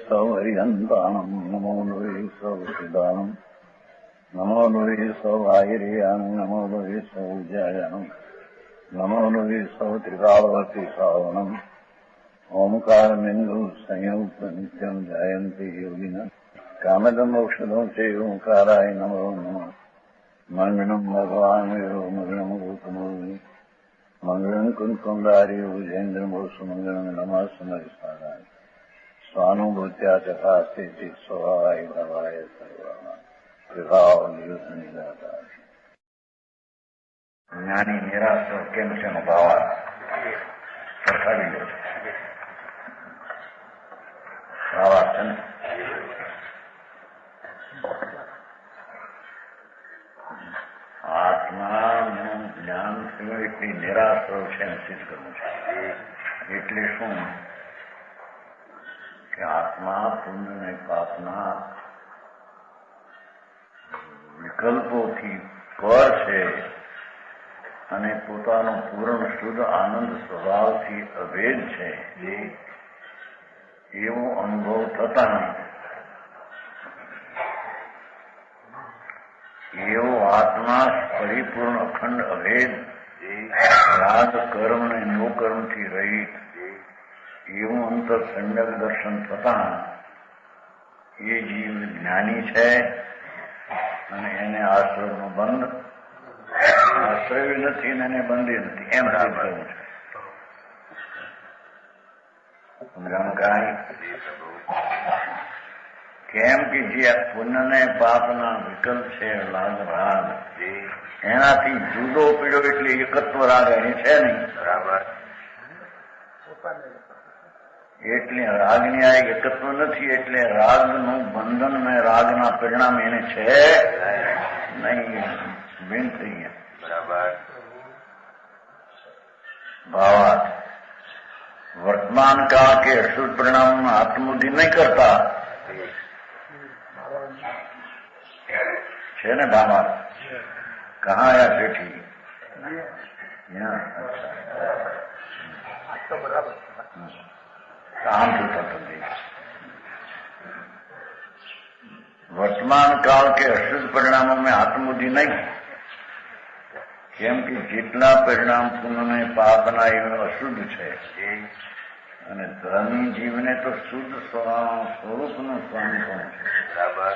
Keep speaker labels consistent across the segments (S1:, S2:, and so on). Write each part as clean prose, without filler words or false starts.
S1: સૌ હરિહંતાણમ નમો લોહી સૌ સિદ્ધાનમ નમો લોહી સૌ આહિર્યાન નમો લોહી સૌ જયાનમ નમો લોહી સૌ ત્રિકાળવતી શ્રાવણમ ઓમકાર બિંદુ સંયુક્ત નિત્યમ જયંતી યોગિના કામદમ ઔષધો છે ઓંકારાય નમો નમઃ મંગળમ ભગવાન વિરો મંગળમ ગૌતમો મંગળમ કુંકુંડારી ભુજેન્દ્રમોસુ મંગળમ નમઃ સમયસારાય સ્વાનુભૂત્યા ચકાસ્તે સ્વભાવાય ભવાય સર્વા વિભાવ નિયુદ્ધ નિરાકાર જ્ઞાની નિરાશ કેમ છે નો ભાવા સરખાવી લો ભાવા છે ને આત્માનું જ્ઞાન થયું એટલી નિરાશ છે સિદ્ધ કરવું છે. એટલે શું કે આત્મા પુણ્ય અને પાપના વિકલ્પોથી પર છે અને પોતાનો પૂર્ણ શુદ્ધ આનંદ સ્વભાવથી અભેદ છે એવો અનુભવ થતા નહીં. એવો આત્મા પરિપૂર્ણ અખંડ અભેદ રાગ કર્મ અને નો કર્મથી રહિત એવું અંતર સમ્યક દર્શન થતા એ જીવ જ્ઞાની છે અને એને આશ્રયનો બંધ આશ્રય નથી ને એને બંધી નથી એમ સિદ્ધ કરવું છે. સમજાણું કાંઈ કેમ કે જે પુણ્ય ને પાપના વિકલ્પ છે રાગ એનાથી જુદો પીડો એટલે એકત્વ રાગ એની છે નહીં બરાબર. એટલે રાગની આ એકત્વ નથી એટલે રાગનું બંધન અને રાગના પરિણામ એને છે નહીં. બેન થઈ ગયા બરાબર. ભાવાર્થ વર્તમાન કાળ કે અશુદ્ધ પરિણામમાં આત્મબુદ્ધિ નહીં કરતા છે ને ભાવાર્થ. કહા આયા સેઠી બરાબર काम होता था. वर्तमान काल के अशुद्ध परिणामों में आत्मबुद्धि नहीं, केम कि જેટલા પરિણામ પુણ્ય પાપના એ અશુદ્ધ છે અને ધર્મી જીવને તો શુદ્ધ સ્વરૂપનું સ્વામી પણ છે બરાબર.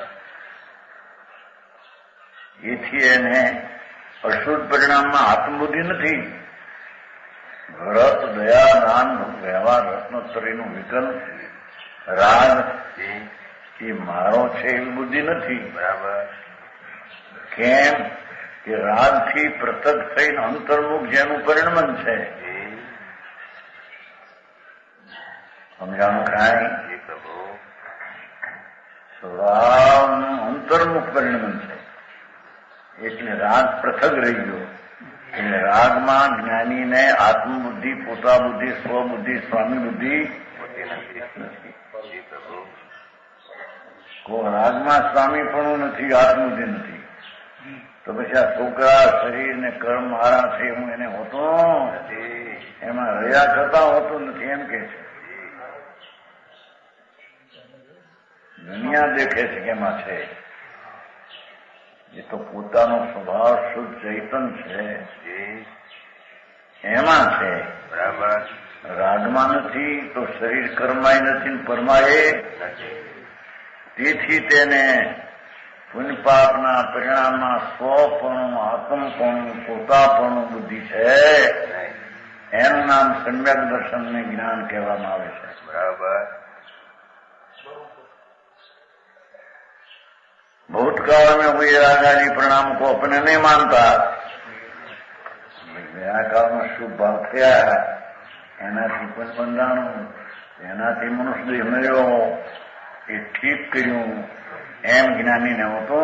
S1: એથી એને અશુદ્ધ પરિણામમાં આત્મબુદ્ધિ નથી. વ્રત દયા દાન વ્યવહાર રત્નોત્તરીનું વિકલ્પ રાગ એ મારો છે એવી બુદ્ધિ નથી બરાબર. કેમ કે રાગથી પૃથક થઈને અંતર્મુખ જેનું પરિણમન છે સમજાણું કાંઈ સ્વભાવનું અંતર્મુખ પરિણમન છે એટલે રાગ પૃથક રહી ગયો. એટલે રાગમાં જ્ઞાનીને આત્મબુદ્ધિ પોતા બુદ્ધિ સ્વબુદ્ધિ સ્વામી બુદ્ધિ રાગમાં સ્વામી પણ નથી આત્મબુદ્ધિ નથી તો પછી આ છોકરા શરીર ને કર્મ મારા છે હું એને હોતો એમાં રહ્યા છતાં હોતો નથી એમ કે છે. દુનિયા દેખે છે કે એમાં છે એ તો પોતાનો સ્વભાવ શુદ્ધ ચૈતન છે એમાં છે બરાબર. રાગમાં નથી તો શરીર કર્માય નથી પરમાય તેથી તેને પુણ્ય પાપના પરિણામમાં સ્વપણું આત્મપણું પોતાપણું બુદ્ધિ છે. એનું નામ સમ્યક દર્શન ને જ્ઞાન કહેવામાં આવે છે બરાબર. भूतकाल में हुए रागादि परिणाम को अपने नहीं मानता. ગયા કાળમાં શુભ ભાવ થયા એનાથી પણ બંધાણું એનાથી મનુષ્ય દેહ મળ્યો એ ઠીક કર્યું એમ જ્ઞાનીને હોતો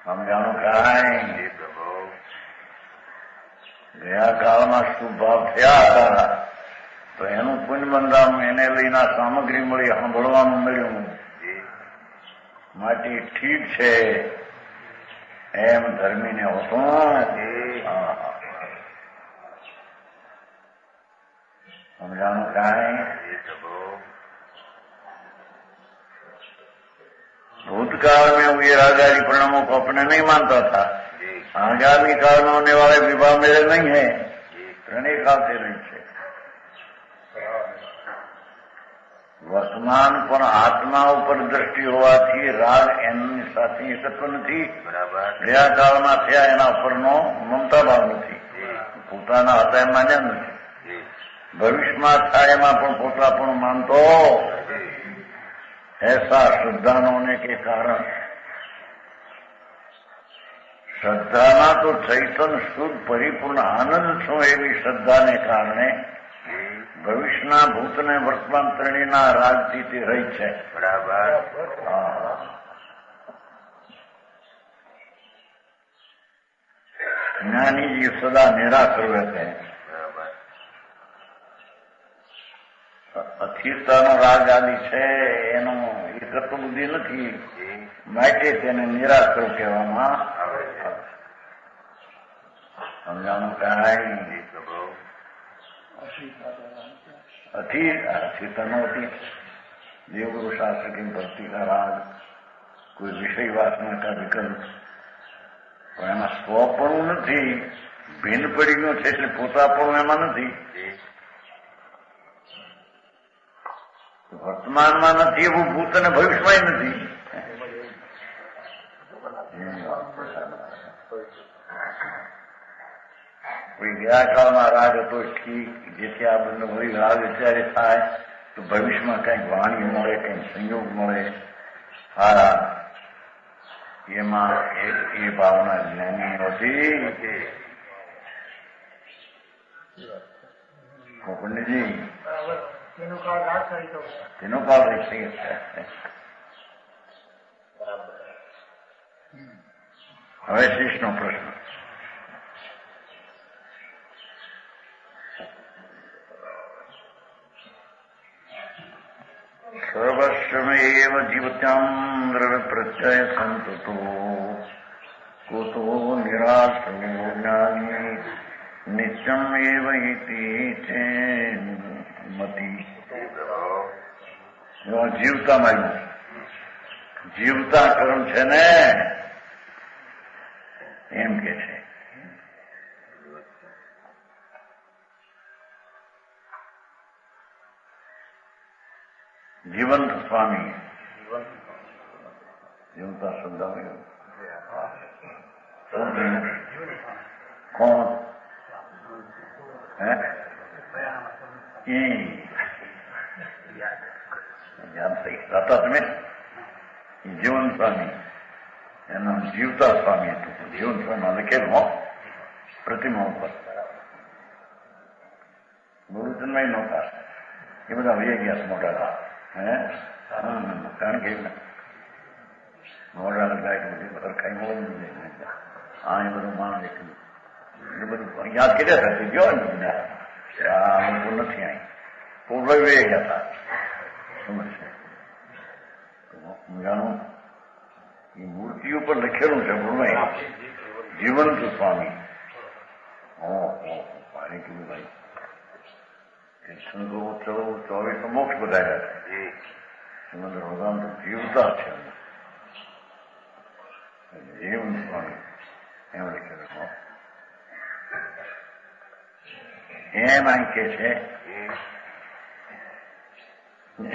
S1: સમજાણું કાંઈ. ગયા કાળમાં શુભ ભાવ થયા હતા તો એનું પુણ્ય બંધાણું એને લઈને સામગ્રી મળી સાંભળવાનું મળ્યું માટે ઠીક છે એમ ધર્મીને હોતો समझाना चाहें। भूतकाल में हुए राजादी परिणामों को अपने नहीं मानता था, आगामी काल में होने वाले विवाह मेरे नहीं है, ત્રણેય કાળ તે રહી છે। વર્તમાન પણ આત્મા ઉપર દ્રષ્ટિ હોવાથી રાગ એની સાથે એકત્વ નથી, ગયા કાળમાં થયા એના ઉપરનો મમતા ભાવ નથી, પોતાના હતા એમ માન્યા નથી, ભવિષ્યમાં થાય એમાં પણ પોતા પણ માનતો। ऐसा श्रद्धा न होने के कारण, श्रद्धाना तो चैतन्य शुद्ध परिपूर्ण आनंद छो एवी श्रद्धा ने कारणे भविष्यना भूतने वर्तमान त्रणीना राजથી તે રહી છે। બરાબર। જ્ઞાની जी સદા નિરાકર रहते हैं। અસ્થિરતાનો રાગ આદિ છે એનો એકત્વ બુદ્ધિ નથી, માટે તેને નિરાકર કહેવામાં આવે છે। સમજાણું કાંઈ अथीता नहोती, देवगुरु शास्त्र की भक्ति का राग, कोई विषय वासना का विकल्प, પણ એમાં સ્વપણું નથી, ભિન્ન પડી ગયું છે એટલે પોતાપણું એમાં નથી, વર્તમાનમાં નથી એવું ભૂત અને ભવિષ્યમાં નથી। કોઈ ગયા કાળમાં રાગ હતો ઠીક, જેથી આ બંને વળી રાગ અત્યારે થાય તો ભવિષ્યમાં કંઈક વાણી મળે, કંઈક સંયોગ મળે, હા એમાં એ ભાવના જ્ઞાની હતી। પંડિતજી તેનો કાળ રહી છે। હવે શીશનો પ્રશ્ન। सर्वस्वमेव जीवत्यां द्रव्य प्रत्यय संततो कुतो निराशो ज्ञानी नित्यम एव इति चेन्मति। जीवताમાં જીવતા કર્મ છે ને એમ કે છે। जीवंत स्वामी, जीवता शब्द कौन है? याद सही रहता तुम्हें? जीवन स्वामी एना जीवता स्वामी હતું। જીવન સ્વામી લખેલું પ્રતિમા ઉપર ગુરુજનમાં નહોતા, એ બધા વહી ગયા છે મોટા। કારણ કે મોડા લગાય બધી સરખાઈ મોડું હા એ બધું માણ એટલું એ બધું યાદ કર્યા હતા, ગયો ને બધા આ બધું નથી અહીં પૂર્વ વહી ગયા હતા। સમજશે જાણું એ મૂર્તિ ઉપર લખેલું છે પૂર્વ જીવંત સ્વામી। પાણી કીધું ભાઈ કૃષ્ણ ચલો 24 મોક્ષ બધાયા છે, શ્રીમદ ભગવાન તો જીવતા છે, જીવન સ્વામી એમ લખેલું। એમ અહીં કે છે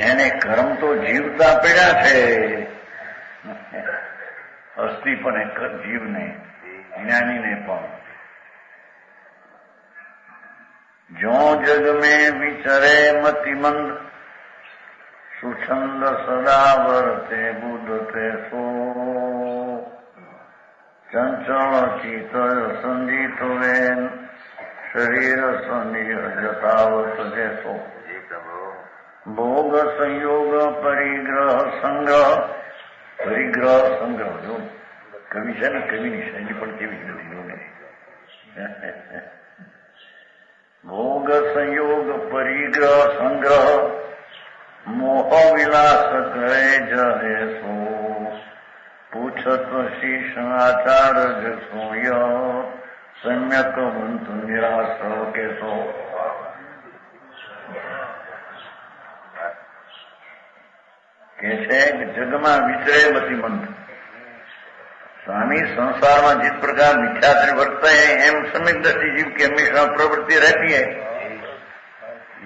S1: એને કર્મ તો જીવતા પડ્યા છે, અસ્થિ પણ એક જીવને જ્ઞાનીને પણ जो जग में विचरे मतिमंद सुछंद सदा वर्ते बुद्धते सो चंचल चित संजित वेन शरीर सनिह जतावत जैसो भोग संयोग परिग्रह संग्रह जो कवि है ना, कवि ની શૈલી પણ કેવી નથી। भोग संयोग परिग्रह संग्रह मोह विलास करे जय सो पूछत शीश आचार सोय सम्यक बंतु निराश के सो કે છે કે જગમાં વિચરે મતિમંદ સ્વામી સંસારમાં जिस प्रकार मिथ्या से वर्तते हैं एम समित दृष्टि जीव की हमेशा प्रवृत्ति रहती है।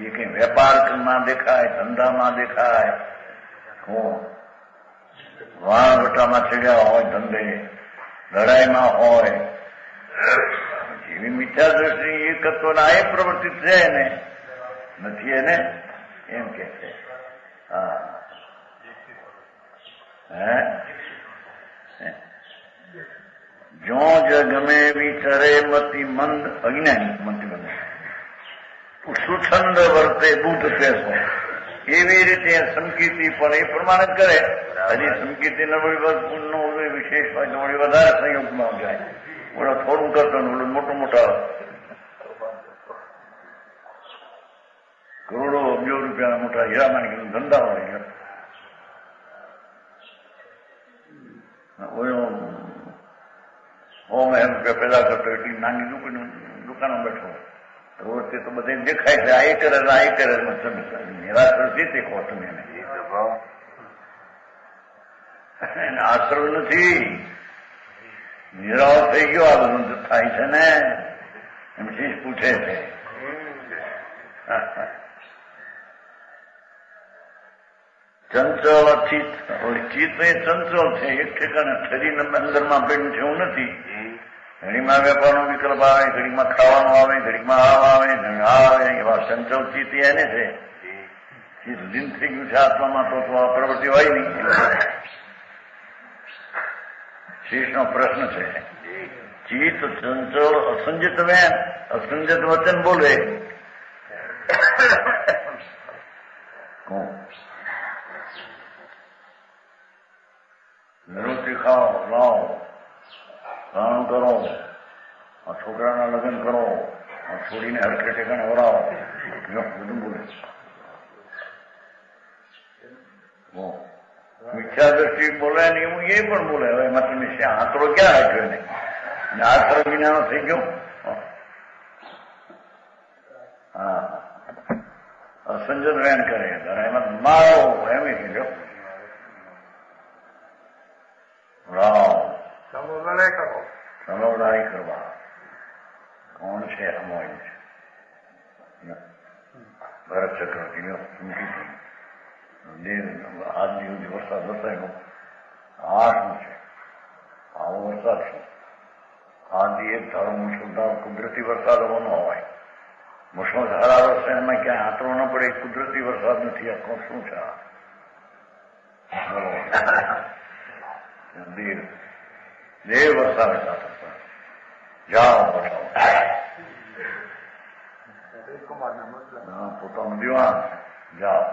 S1: ये कहीं व्यापार में देखा है, धंधा में देखा है, વાણવટામાં ચડ્યા હોય, ધંધે લડાઈમાં હોય, જેવી મિથ્યા દ્રષ્ટિ એકત્વના એ પ્રવૃત્તિ છે ને નથી એને એમ કે છે। હા જો જગમે વિચરે મતિ મંદ અજ્ઞાની મતિમંદ સુછંદ વર્તે બુદ્ધ પેસો એવી રીતે સંકીર્તિ પણ એ પ્રમાણે જ કરે। હજી સંકીર્તિ વિશેષ હોય તો વળી વધારે સંયોગમાં જાય, ઓલો થોડું કરતો ઓલું મોટું મોટા કરોડો અબજો રૂપિયાના મોટા હીરામાની ધંધા હોય, હોમ એમ રૂપિયા પેદા કરતો એટલી નાની દુકાનો બેઠો પ્રવૃત્તિ તો બધે દેખાય છે, આ કરે નિરાશ તે કહો તમે એને આશ્રવ નથી, નિરાશ થઈ ગયો આ બધું થાય છે ને એમ શીશ પૂછે છે। ચંચળ ચિત્ત ચિત્ત એ ચંચળ છે, એક ઠેકાને શરીરના અંદરમાં પેલું છે એવું નથી। ઘડીમાં વેપારનો વિકલ્પ આવે, ઘડીમાં ખાવાનું આવે, ઘડીમાં આવે, આવે એવા ચંચળ ચિત્ત એને છે। ચિત્ત લીન થઈ ગયું છે આત્મામાં તો આ પ્રવૃત્તિ હોય નહીં। શીશનો પ્રશ્ન છે, ચિત્ત ચંચળ અસંજિત વેન અસંજિત વચન બોલે રોટી ખાઓ, લાવો, સ્નાન કરો, આ છોકરાના લગ્ન કરો, આ છોડીને હરખે ઠેકાણે વરાવો, બધું બોલે। મિથ્યા દ્રષ્ટિ બોલે ને એવું એ પણ બોલે। હવે એમાં તમે આંતરો ક્યાં રાખ્યો ને આંતરો વિનાનો થઈ ગયો। હા અસંજત વેન કરે એમાં મારો એમ કીધો સમવડાઈ કરવા કોણ છે? અમોય છે ભરત ચક્રવર્તી આજ દિવસ વરસાદ વરસાય 8 છે, આવો વરસાદ છે। આદિ એક ધારો મુસળધાર કુદરતી વરસાદ હોવાનો હોય, મુસળધારા વરસે એમાં ક્યાંય આંતરો ન પડે, કુદરતી વરસાદ નથી। આખો શું છે દેવ વરસાદ જાઓ પોતાનું દિવાન જાઓ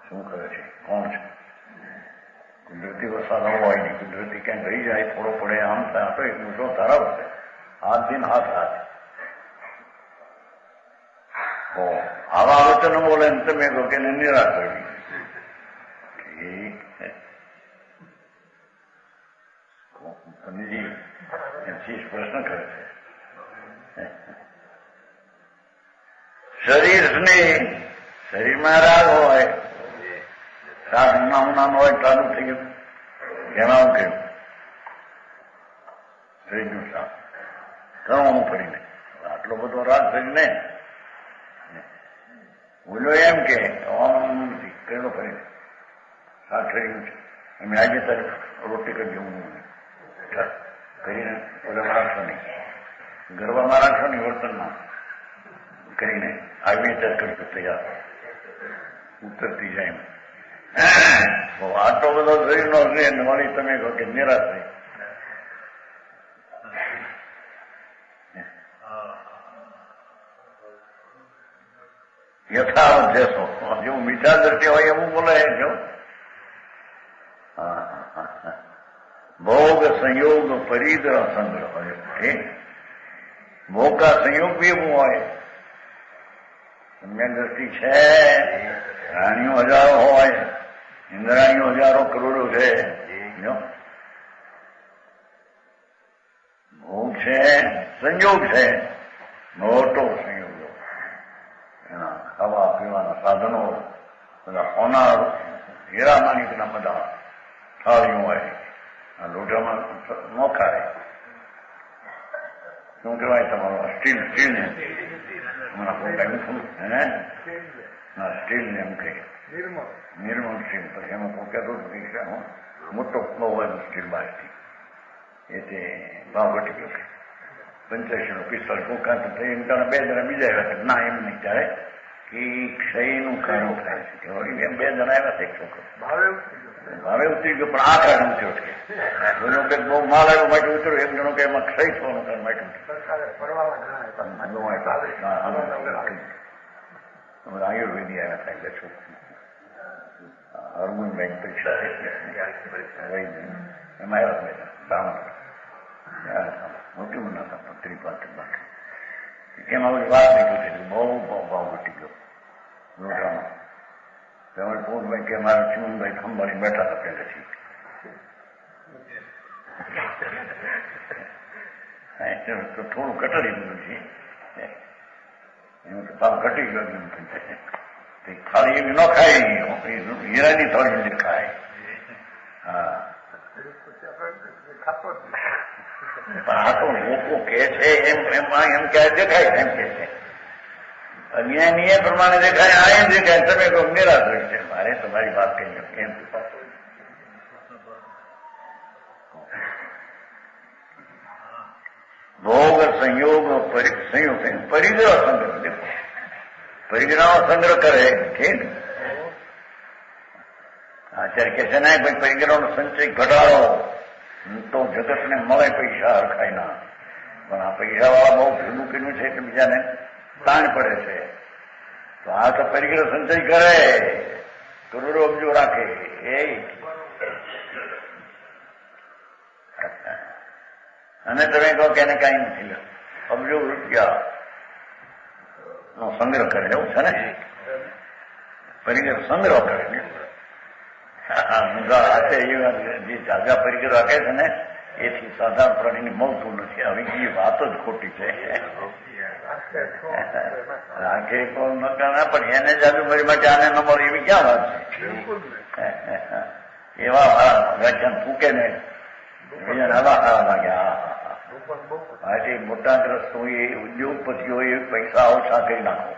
S1: શું કરે છે, કોણ છે? કુદરતી વરસાદ આવો હોય નહીં, કુદરતી ક્યાંક રહી જાય, થોડો પડે, આમ થાય તો એક મુસો ધારા વરસે હાથ દિન હાથ હાથ આવા વચનો બોલે ને તમે કહો કે નિરાશ કરી ઠીક સમજી એમ પ્રશ્ન કરે છે। શરીરમાં રાગ હોય, રાગ નાનું હોય ચાલુ થઈ ગયું, એમાં હું કહ્યું થઈ ગયું સાપ કરવાનું ફરીને આટલો બધો રાગ થઈને બોલો એમ કે નથી કયો ફરીને શાક થઈ ગયું છે, અમે આજે તારે રોટી કરી દેવું કરીને ઓલામાં રાખશો નહીં, ગરબામાં રાખશો નહીં, વર્તનમાં કરીને આવી ત્યારે કરતો તૈયાર ઉતરતી જાય એમ। આટલો બધો શરીરનો છે વળી તમે કહો કે નિરાશ થઈ યથાવત જશો જેવું મીઠા દ્રષ્ટિ હોય એવું બોલે જો ભોગ સંયોગ પરિગ્રહ સંગ્રહ હોય, ભોગ કા સંયોગ भी એવું હોય, સમ્યક દ્રષ્ટિ છે, રાણીઓ હજારો હોય, ઇન્દ્રાણીઓ હજારો કરોડો છે, ભોગ છે, સંયોગ છે, મોટો સંયોગ, એના ખાવા પીવાના સાધનો બધા હોનાર હીરા માણિકના બધા થાળીઓ હોય, આ લોઢામાં ન ખાય. શું કહેવાય તમારું? સ્ટીલ ને સ્ટીલ ને એમ કહે, નિર્મળ સ્ટીલ. પછી એમાં પોક્યા તો મોટો ફ્લો હોય સ્ટીલ બહારથી, એ તે ભાવ ઘટી ગયો. 85-45 કોકા તો 2 જણા બીજા આવ્યા. ના એમ નહીં ચાલે કે ક્ષયનું કારણ થાય છે. 2 જણા આવ્યા છે, એક છોકરો ભાવે ઉતરી ગયો, પણ આ કારણ નથી ઉઠે. એનો કંઈક બહુ માલ આવ્યો માટે ઉતર્યો, એક જણો કે એમાં ક્ષય થવાનું કારણ માટે આયુર્વેદી આવ્યા થાય એટલે છોકરી હાર્મોન બેંક પરીક્ષા એમાં આવ્યા બ્રાહ્મણ મોટી ઉંમરના હતા, 30-35 બાકી. એમાં બધી વાત નહીં પૂછે, બહુ ભાવ ઘટી ગયો લોટામાં. તેમણે પૂછભાઈ કે મારા ચીમનભાઈ ખંભાળી બેઠા હતા પહેલેથી. તો થોડું ઘટાડી દીધું છે, એમ તો ભાવ ઘટી ગયો. થાળી એવી ન ખાય, હીરાની થાળી ખાય. હા, પણ આ તો લોકો કે છે એમાં એમ ક્યારે દેખાય એમ કે છે. અન્યાય પ્રમાણે દેખાય, આ એમ દેખાય. તમે કોઈ નિરાશ હોય છે. મારે તમારી વાત કહી એમ ભોગ સંયોગ સંયોગ પરિગ્રહ સંગ્રહ. દેખો, પરિગ્રહનો સંગ્રહ કરે છે. આચાર્ય કે છે ને ભાઈ પરિગ્રહનો સંચય ઘટાડો તો જગતને મળે પૈસા હરખાય ના. પણ આ પૈસા વાળા બહુ ભેગું કર્યું છે કે બીજાને તાણ પડે છે. તો આ તો પરિગ્રહ સંચય કરે, કરોડો અબજો રાખે. અને તમે કહો કે એને કઈ નથી, અબજો રૂપિયા નો સંગ્રહ કરે, એવું છે ને? પરિગ્રહ સંગ્રહ કરે ને. જે જાગા પરિગ્રહ રાખે છે ને એથી સાધારણ પ્રાણીની મળતું નથી. હવે એ વાત જ ખોટી છે. રાખે કોણ નકાના, પણ એને જાદુગરી માટે આને ન મળે એવી ક્યાં વાત છે? એવા મારા વ્યાખ્યાન ફૂકે ને બીજા નવા ખાવા લાગ્યા. માટે મોટા ગ્રસ્તોએ ઉદ્યોગપતિઓએ પૈસા ઓછા કરી નાખો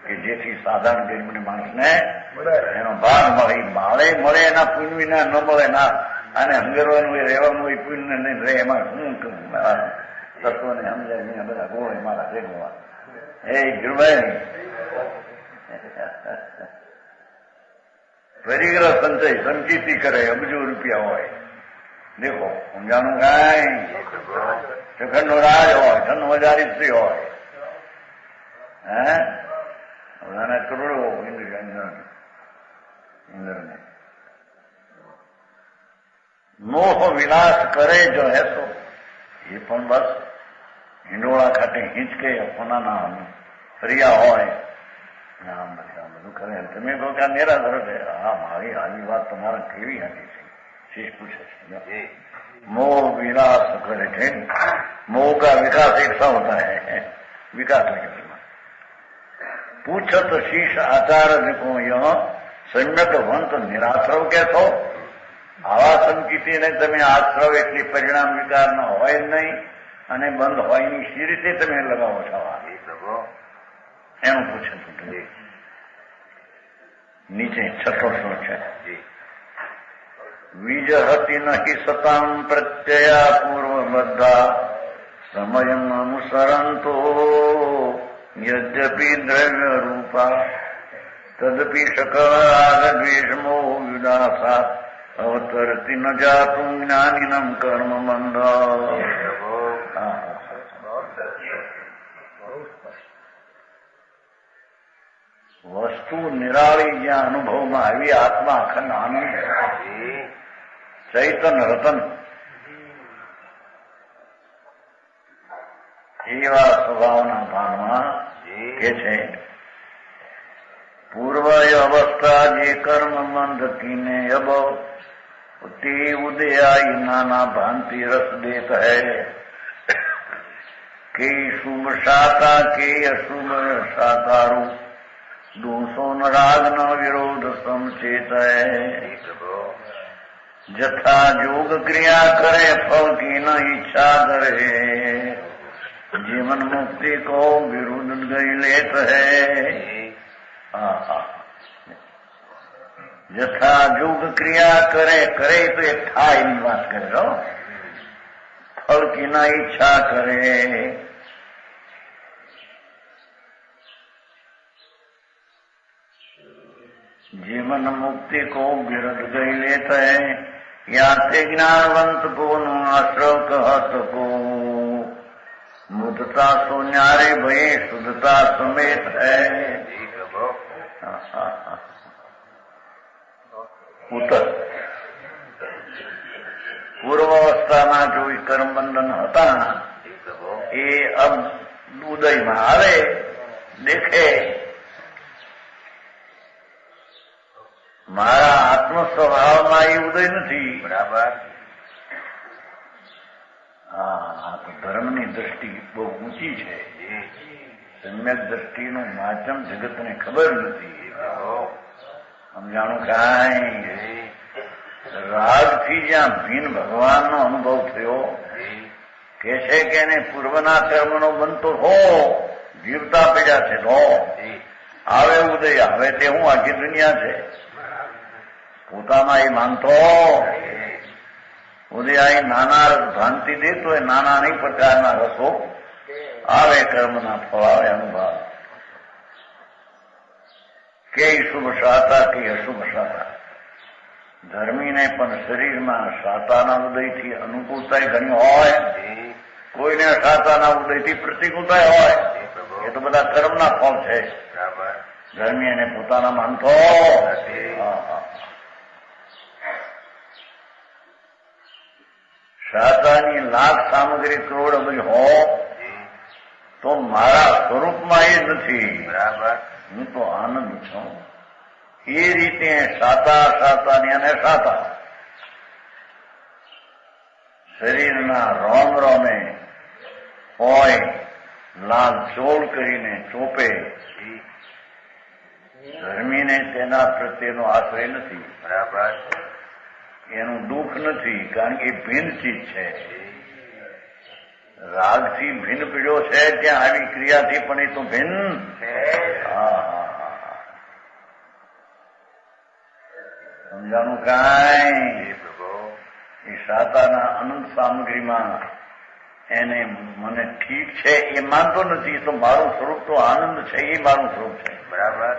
S1: કે જેથી સાધારણ ગરીબને માણસને એનો ભાગ મળે. માળે મળે એના પુણ્યના ન મળે ના. અને હંગરવાનું હોય, રહેવાનું હોય, પુણ્ય નહીં રહે. એમાં શું તત્વને સમજાય નહીં. બધા ગોળ મારા ભેગવા ગીરભાઈ પરિગ્રહ સંચય સંચિતી કરે, અબજો રૂપિયા હોય. દેખો ઊંઝાનું ગાય શ્રીખંડ નો રાજ હોય, 1000 સ્ત્રી હોય, બધાને કરોડો ઇન્દ્રને મોહ વિનાશ કરે જો હેસો. એ પણ બસ હિંડોળા ખાતે હિંચકે સોનાના ફરિયા હોય. આમ બધું કરે. તમે કહો કે આ નિરાધાર છે. હા, મારી આવી વાત તમારા કેવી હતી છે? શીશ પૂછે છે. मोह विनाश करे थे. मोह का विकास एक सा होता है, विकास नहीं. पूछत शीश आचार देखो यह सम्यक वंत निराश्रव कैसो. આવા સંકિતીને તમે આશ્રવ એટલી પરિણામ વિકાર ન હોય જ નહીં અને બંધ હોય ની સી રીતે તમે લગાવો છો? એનું પૂછે છે. નીચે 6 શ્લોક છે. વિજહતિ નહિ સતામ પ્રત્યયા પૂર્વબદ્ધા સમયમ અનુસરંતો યદ્યપિ દ્રવ્ય રૂપા તદપિ શકરાગ દ્વેષમો વિનાશા અવતરતી ન જાતું જ્ઞાનિનમ કર્મ મંદ. વસ્તુ નિરાળી જ્યાં અનુભવમાં આવી, આત્મા અખંડ આનંદ ચૈતન રતન એવા સ્વભાવના ભાગમાં કે છે પૂર્વ અવસ્થા જે કર્મ મંદતીને અબ તે ઉદયાઈ નાના ભાંતિ રસ દેત હૈ કે શુભ શાતા કે અશુભ શાતારું दोषो न राग न विरोध समचेत जथा योग क्रिया करे फल की न इच्छा करे जीवन मुक्ति को विरुद्ध गई लेत है। यथा योग क्रिया करे करे तो एक था એની વાત કરે લો ફળ की न इच्छा करे जीवन मुक्ति को विरुद्ध गई लेता है या ते ज्ञानवंत को आश्रव कहत को मुदता सो न्यारे भये शुद्धता समेत है। ઉત્તર પૂર્વાવસ્થામાં જો કર્મ બંધન હતા એ અબ ઉદયમાં આવે દેખે મારા આત્મ સ્વભાવમાં એ ઉદય નથી બરાબર. હા તો ધર્મની દ્રષ્ટિ બહુ ઊંચી છે. સમ્યક દ્રષ્ટિનું માધ્યમ જગતને ખબર નથી. સમજાણું કાંઈ રાગથી જ્યાં ભીન ભગવાનનો અનુભવ થયો કે છે કે એને પૂર્વના કર્મનો બનતો હો જીવતા પડ્યા છે હો આવે ઉદય હવે તે હું આખી દુનિયા છે પોતામાં એ માનતો ઉદય અહીં નાના રસ ભ્રાંતિ દેતો હોય નાના નહીં પ્રકારના રસો આવે કર્મના ફળ આવે અનુભવ કે શુભ શાતા કે અશુભ શાતા ધર્મીને પણ શરીરમાં શાતાના ઉદયથી અનુકૂળતા ઘણી હોય કોઈને શાતાના ઉદયથી પ્રતિકૂળતા હોય એ તો બધા કર્મના ફળ છે. ધર્મી એને પોતાના માનતો શાતાની લાખ સામગ્રી કરોડ અબજ હો તો મારા સ્વરૂપમાં એ નથી બરાબર. હું તો આનંદ છું. એ રીતે શાતાની અને શાતા શરીરના રોમ રોમે હોય લાલ ચોળ કરીને ચોપે ધર્મીને તેના પ્રત્યેનો આશ્રય નથી બરાબર. એનું દુઃખ નથી કારણ કે એ ભિન્ન ચીજ છે. રાગથી ભિન્ન પીડ્યો છે ત્યાં આવી ક્રિયાથી પણ એ તો ભિન્ન સમજાનું કાંઈ એ શાતાના અનંત સામગ્રીમાં એને મને ઠીક છે એ માનતો નથી. તો મારું સ્વરૂપ તો આનંદ છે એ મારું સ્વરૂપ છે બરાબર.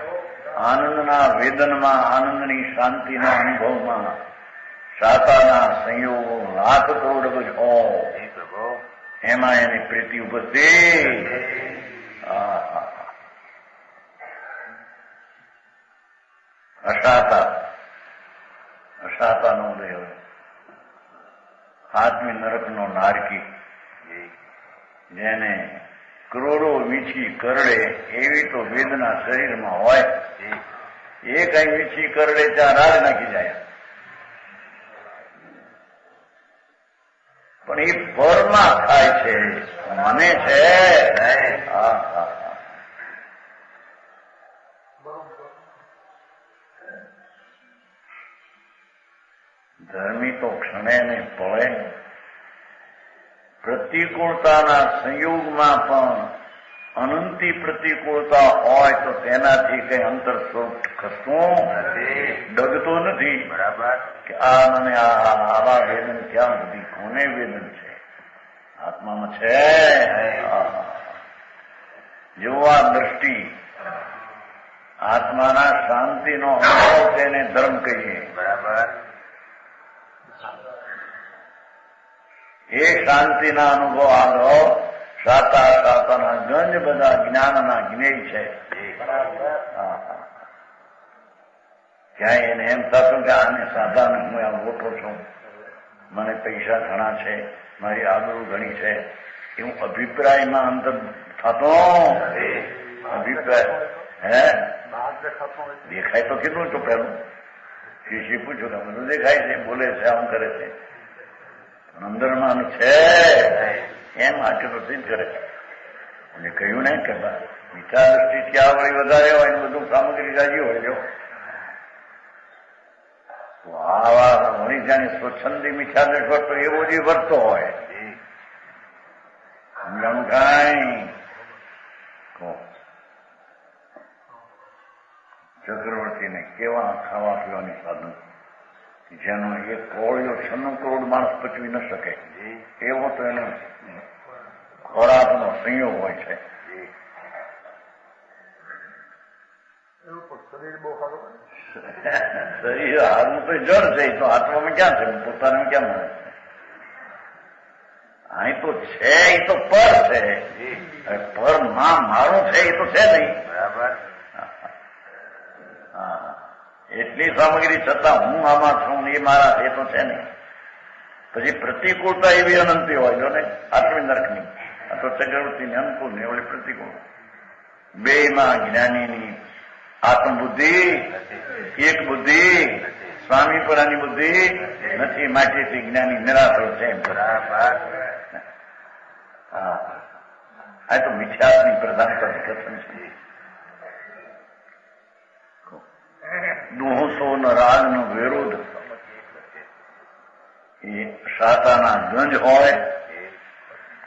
S1: આનંદના વેદનમાં આનંદની શાંતિના અનુભવમાં શાતાના સંયોગો લાખ કરોડ અબજ હો એમાં એની પ્રીતિ ઉપજતી. અશાતાનો ઉદય હોય આત્મી નરકનો નારકી જેને કરોડો વીછી કરડે એવી તો વેદના શરીરમાં હોય. એ કઈ વીછી કરડે ત્યાં રાગ નાખી જાય પણ એ પરમાં થાય છે મને છે. ધર્મી તો ક્ષણે ને પળે પ્રતિકૂળતાના સંયોગમાં પણ અનંતી પ્રતિકૂળતા હોય તો તેનાથી કઈ અંતર સ્વરૂપ ખસતું ડગતો નથી બરાબર. કે આ મને આવા વેદન ક્યાં સુધી કોને વેદન છે આત્મામાં છે. જો આ દ્રષ્ટિ આત્માના શાંતિનો અનુભવ તેને ધર્મ કહીએ બરાબર. એ શાંતિના અનુભવ આગળ શાતાના ગંજ બધા જ્ઞાનના જ્ઞેય છે. ક્યાંય એને એમ થતું કે આને સાધાને હું આ મોટો છું મને પૈસા ઘણા છે મારી આબરૂ ઘણી છે એવું અભિપ્રાયમાં અંતર થતો અભિપ્રાય દેખાય તો કેટલું છું પેલું શીશી પૂછ્યું કે બધું દેખાય છે બોલે છે આમ કરે છે અંદરમાં છે એમ આટલું જ કરે છે. અને કહ્યું નહીં કે મિથ્યા દ્રષ્ટિ ત્યાં વળી વધારે હોય ને બધું સામગ્રી રાજી હોય જો આવા વળી જાણે સ્વચ્છંદી મિથ્યા દ્રષ્ટિ તો એવો જ વર્તો હોય સમજાણું કાંઈ ચક્રવર્તીને કેવા ખાવા પીવાની સાધન જેનો એક કોળિયો 96 કરોડ માણસ પચવી ન શકે એવો તો એનો ખોરાકનો સંયોગ હોય છે. શરીર હારનું તો જળ છે તો આત્મામાં ક્યાં છે પોતાને ક્યાં મળે છે? અહીં તો છે એ તો પર છે પર માં મારું છે એ તો છે નહીં બરાબર. એટલી સામગ્રી છતાં હું આમાં છું એ મારા એ તો છે નહીં. પછી પ્રતિકૂળતા એવી અનંતી હોય જો ને આત્મી નરકની આ તો ચક્રવર્તીની અનુકૂળ ને ઓલી પ્રતિકૂળ બે માં જ્ઞાનીની આત્મબુદ્ધિ એક બુદ્ધિ સ્વામી પરાની બુદ્ધિ નથી માટેથી જ્ઞાની નિરાશર છે. આ તો મિથ્યાની પ્રધાનતા કથન છે. દોહસો ન રાગ નો વિરોધ એ સાતાના ગંજ હોય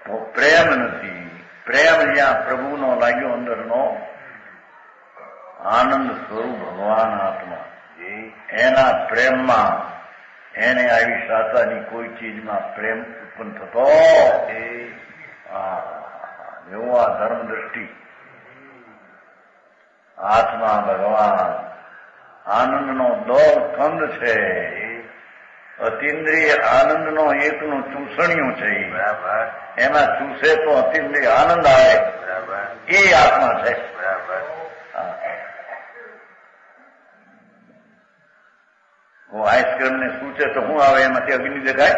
S1: તો પ્રેમ નથી. પ્રેમ જ્યાં પ્રભુનો લાગ્યો અંદરનો આનંદ સ્વરૂપ ભગવાન આત્મા એના પ્રેમમાં એને આવી સાતાની કોઈ ચીજમાં પ્રેમ ઉત્પન્ન થતો એવો આ ધર્મ દ્રષ્ટિ આત્મા ભગવાન આનંદનો દોર કંદ છે. અતિન્દ્રિય આનંદનો એકનું ચૂસણિયું છે. એમાં ચૂસે તો અતિન્દ્રિય આનંદ આવે એ આત્મા છે. આઈસ્ક્રીમ ને સૂચે તો શું આવે એમાંથી અગ્નિ દેખાય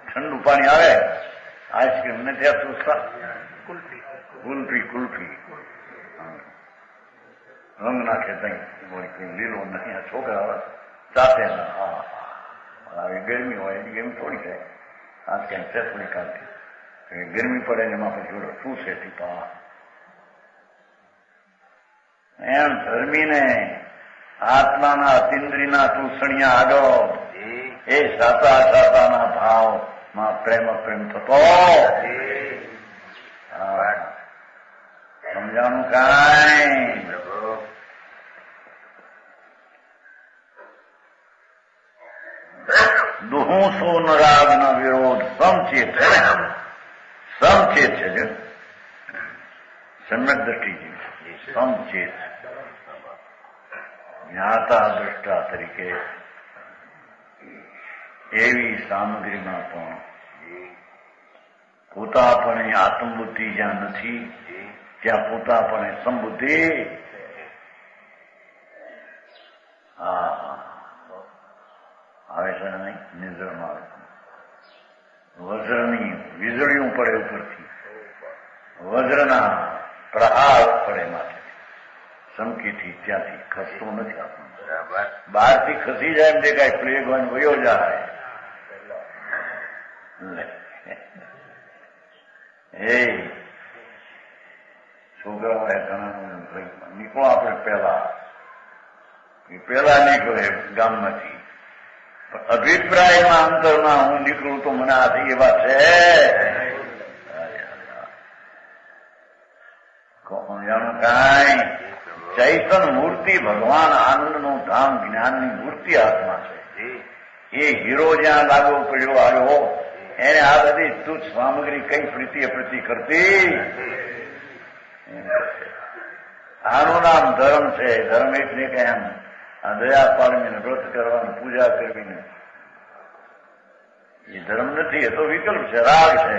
S1: ઠંડુ પાણી આવે આઈસ્ક્રીમ ને ત્યાં ચૂસતા કુલ્ફી રંગ નાખે તઈ લીલો નથી છોકરા ચાતે આવી ગરમી હોય એની ગરમી થોડી થાય આ ક્યાંક છે થોડી કાઢતી ગરમી પડે ને એમાં પછી શું છે ટીપા એમ ધર્મીને આત્માના અતિન્દ્રિયના ચૂસણિયા આગળ એ સાતાના ભાવમાં પ્રેમ થતો સમજાણું કાંઈ દુહુસો ન રાગ નો વિરોધ સમચેત છે સમચેત છે સમ્યક દ્રષ્ટિ સમચેત જ્ઞાતા દ્રષ્ટા તરીકે એવી સામગ્રીમાં પણ પોતાપણે આત્મબુદ્ધિ જ્યાં નથી ત્યાં પોતાપણે સંબુદ્ધિ આવે છે નહીં નિર્જળમાં વજ્રની વીજળીઓ પડે ઉપરથી વજ્રના પ્રહાર પડે માથે સમકીથી ત્યાંથી ખસતું નથી આપણું બહારથી ખસી જાય એમ દેખાય પ્લેગ હોય વયો જાય એ છોકરાઓએ ઘણા નીકળો આપણે પેલા નીકળે ગામમાંથી અભિપ્રાયમાં અંતરમાં હું નીકળું તો મને આ થઈ એવા છે જાણું કાંઈ ચૈતન મૂર્તિ ભગવાન આનંદનું ધામ જ્ઞાનની મૂર્તિ આત્મા છે. એ હીરો જ્યાં લાગો પડ્યો આવ્યો એને આ બધી તુચ્છ સામગ્રી કઈ પ્રીતિ અપ્રીતિ કરતી આનું નામ ધર્મ છે. ધર્મ એટલે કે એમ આ દયા પાડવીને વ્રત કરવાનું પૂજા કરવીને એ ધર્મ નથી. એ તો વિકલ્પ છે, રાગ છે.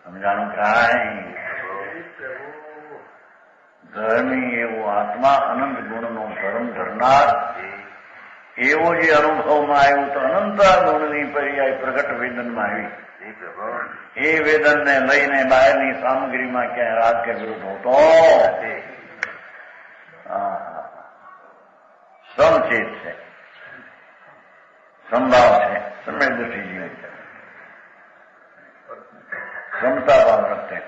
S1: સમજાણું કાંઈ ધર્મી એવો આત્મા અનંત ગુણનો ધર્મ ધરનાર એવો જે અનુભવમાં આવ્યું તો અનંત ગુણની પર્યાય પ્રગટ વેદનમાં આવી એ વેદનને લઈને બહારની સામગ્રીમાં ક્યાંય રાગ કે વિરોધ હોતો સમચેત છે, સંભાવ છે, સમ્યક દ્રષ્ટિ જીવન છે. समता भाव रखते हैं।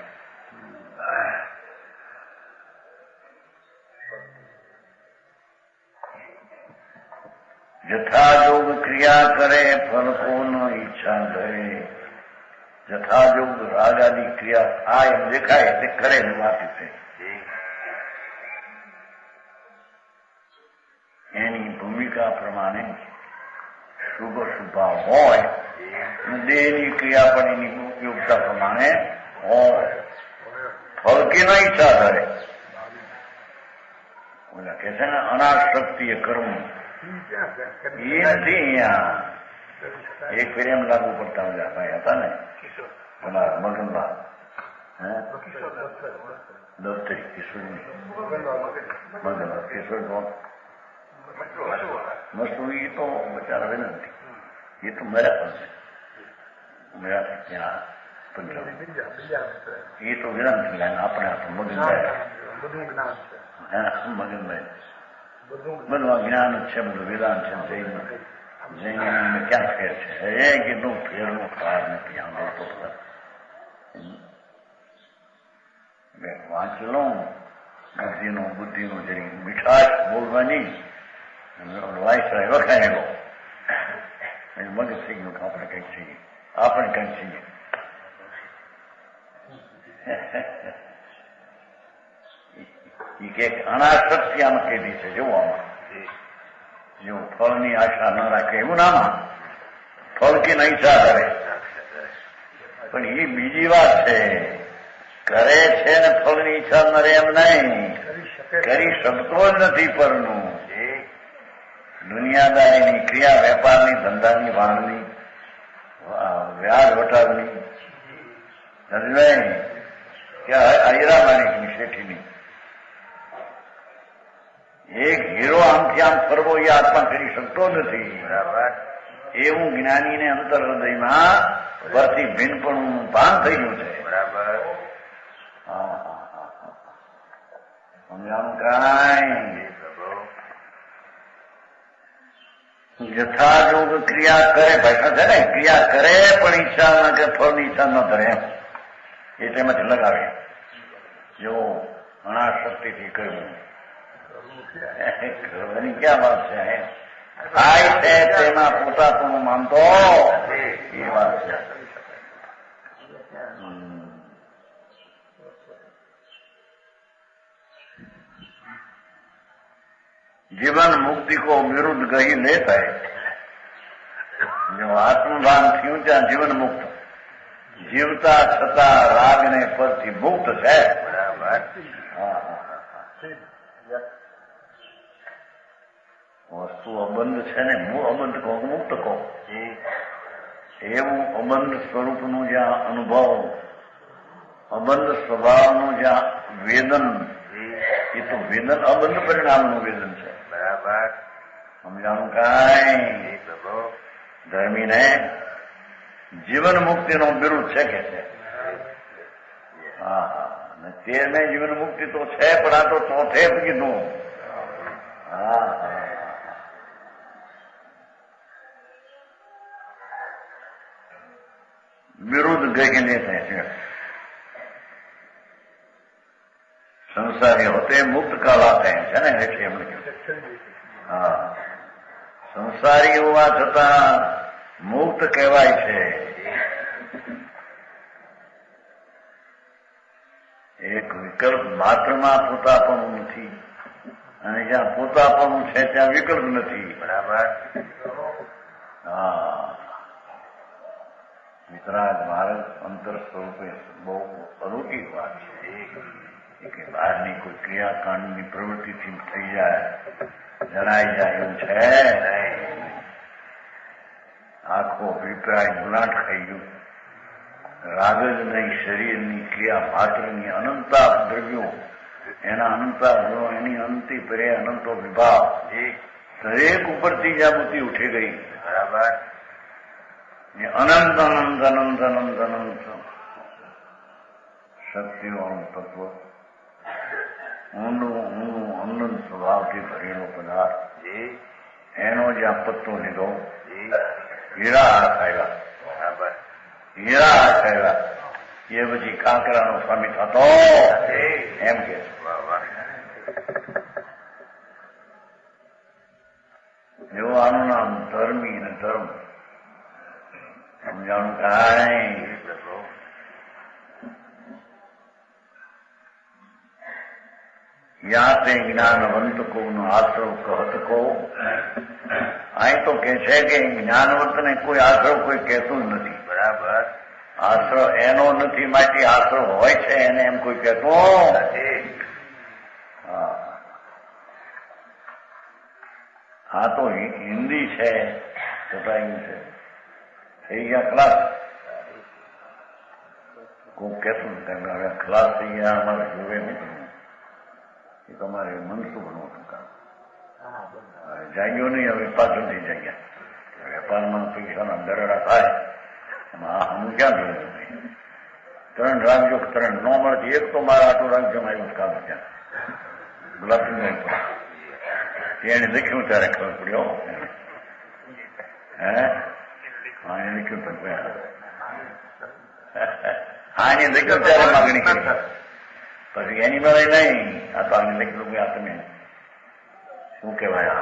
S1: जथा योग क्रिया करे फल को न ઈચ્છા करे। जथा योग राग आदि क्रिया થાય એમ દેખાય તે કરે વાત છે એની ભૂમિકા પ્રમાણે શુભ સ્વભાવ હોય અને દેહની ક્રિયા પણ એની ઉપયોગતા પ્રમાણે હોય। ફળ કે ના ઈચ્છા ધરે ઓલા કે છે ને અનાશક્તિય કર્મ એ નથી અહીંયા। એક ફેર એમ લાગુ પડતા ભાઈ હતા ને તમારા મગનબા દફતરી કિશોર મગનબા કિશોર મસ્તુ એ તો બચારા વિનંતી એ તો મર્યા પણ છે મર્યા ત્યાં પંજાબ એ તો વિનંતી લાઈન આપણે મગનભાઈ બધું જ્ઞાન છે બધું વેદાંત છે જૈન ક્યાં ફેર છે એ કીધું ફેરનું કાર નથી આંધો તો વાંચ લઉં બુદ્ધિનું જરી મીઠાશ બોલવાની વાયસરાય વખાયેલો મગજ થઈ ગયું આપણે કંઈક છીએ આપણે કંઈક છીએ એ કે અનાશક્તિ આમાં કીધી છે જેવું આમાં જેવું ફળની આશા ન રાખે એવું નામાં ફળ કે નહીં ઈચ્છા કરે પણ એ બીજી વાત છે કરે છે ને ફળની ઈચ્છા ન રહે એમ નહીં કરી શકતો જ નથી પરનું દુનિયાદારીની ક્રિયા વેપારની ધંધાની વાણની વ્યાજ વટાવની સમજાય કે આયરા માણિકની શેઠીની એક હીરો આમથી આમ ફરવો એ આત્મા કરી શકતો નથી બરાબર એવું જ્ઞાનીને અંતર હૃદયમાં પરથી ભિન્નપણું ભાન થઈ ગયું છે બરાબર સમજાણું કાંઈ જથા યોગ ક્રિયા કરે ભાષા છે ને ક્રિયા કરે પણ ઈચ્છા ન કે ફળની ઈચ્છા ન ધરે એટલે એમાંથી લગાવે જો અનાશક્તિથી કહ્યું કરવાની ક્યાં વાત છે થાય છે તેમાં પોતાપણું માનતો એ વાત છે जीवन मुक्ति को विरुद्ध गही लेता है जो आत्मभान थी ત્યાં જીવન મુક્ત જીવતા છતાં રાગ ને પરથી મુક્ત છે બરાબર વસ્તુ અબંધ છે ને હું અબંધ કહું મુક્ત કહું એવું અબંધ સ્વરૂપનું જ્યાં અનુભવ અબંધ સ્વભાવનું જ્યાં વેદન એ તો વેદન અબંધ પરિણામનું વેદન છે બરાબર સમજાણું કાંઈ ધર્મીને જીવન મુક્તિનો વિરુદ્ધ છે કે છે હા તેરને જીવન મુક્તિ તો છે પણ આ તો ચોથે જ કીધું હા વિરુદ્ધ ગઈને થાય છે संसारी होते मुक्त कहलाते हैं છે ને એટલે એમણે કહ્યું હા સંસારી હોવા છતાં મુક્ત કહેવાય છે એક વિકલ્પ માત્રમાં પોતાપણું નથી અને જ્યાં પોતાપણું છે ત્યાં વિકલ્પ નથી બરાબર હા વિતરાગ માર્ગ અંતર સ્વરૂપે બહુ અલૌકિક વાત છે કે બહારની કોઈ ક્રિયાકાંડની પ્રવૃત્તિથી થઈ જાય જણાઈ જાય એવું છે આખો અભિપ્રાય ગુલાટ ખાઈ ગયું રાગ જ નહીં શરીરની ક્રિયા માત્રની અનંતા દ્રવ્યો એના અનંતા ગુણો એની અંતિ પરે અનંતો વિભાગ દરેક ઉપરથી જાગૃતિ ઉઠી ગઈ બરાબર અનંત અનંત અનંત અનંત અનંત શક્તિઓનું તત્વ ઊંડું ઊંડું અનંત સ્વભાવથી ભરેલો પદાર્થ એનો જ્યાં પત્તો લીધો હીરા હાથ આવ્યા બરાબર હીરા હાથ આવ્યા એ પછી કાંકરાનો સ્વામી થતો એમ કે જો આનું નામ ધર્મી અને ધર્મ સમજાણું કાંઈ યા તે જ્ઞાનવંત કો નો આશ્રવ કહત કો અહીં તો કે છે કે જ્ઞાનવંતને કોઈ આશ્રવ કોઈ કહેતું જ નથી. બરાબર. આશ્રવ એનો નથી માટે આશ્રવ હોય છે એને એમ કોઈ કહેતું. હા તો હિન્દી છે છતાં છે થઈ ગયા ક્લાસ કોઈ કહેતું નથી. હવે ક્લાસ થઈ ગયા અમારે જોવે નહીં એ તમારે મનસુખનું હતું કામ જાગ્યો નહીં. હવે પાછળ થઈ જાય વેપારમાં પૈસાના દરડા થાય એમાં હું ક્યાં જોયું? 3 રાખજો, 3 ન મળતી એક તો મારા આટલું રાખજો આવ્યું કામ ત્યાં ગુલાબસિંહ એને લખ્યું ત્યારે ખબર પડ્યો. હે હા એને લખ્યું હા એને લખ્યું ત્યારે માગણી કરી પછી એની મળે નહીં. આ તો આને લખેલું આ તમે શું કહેવાય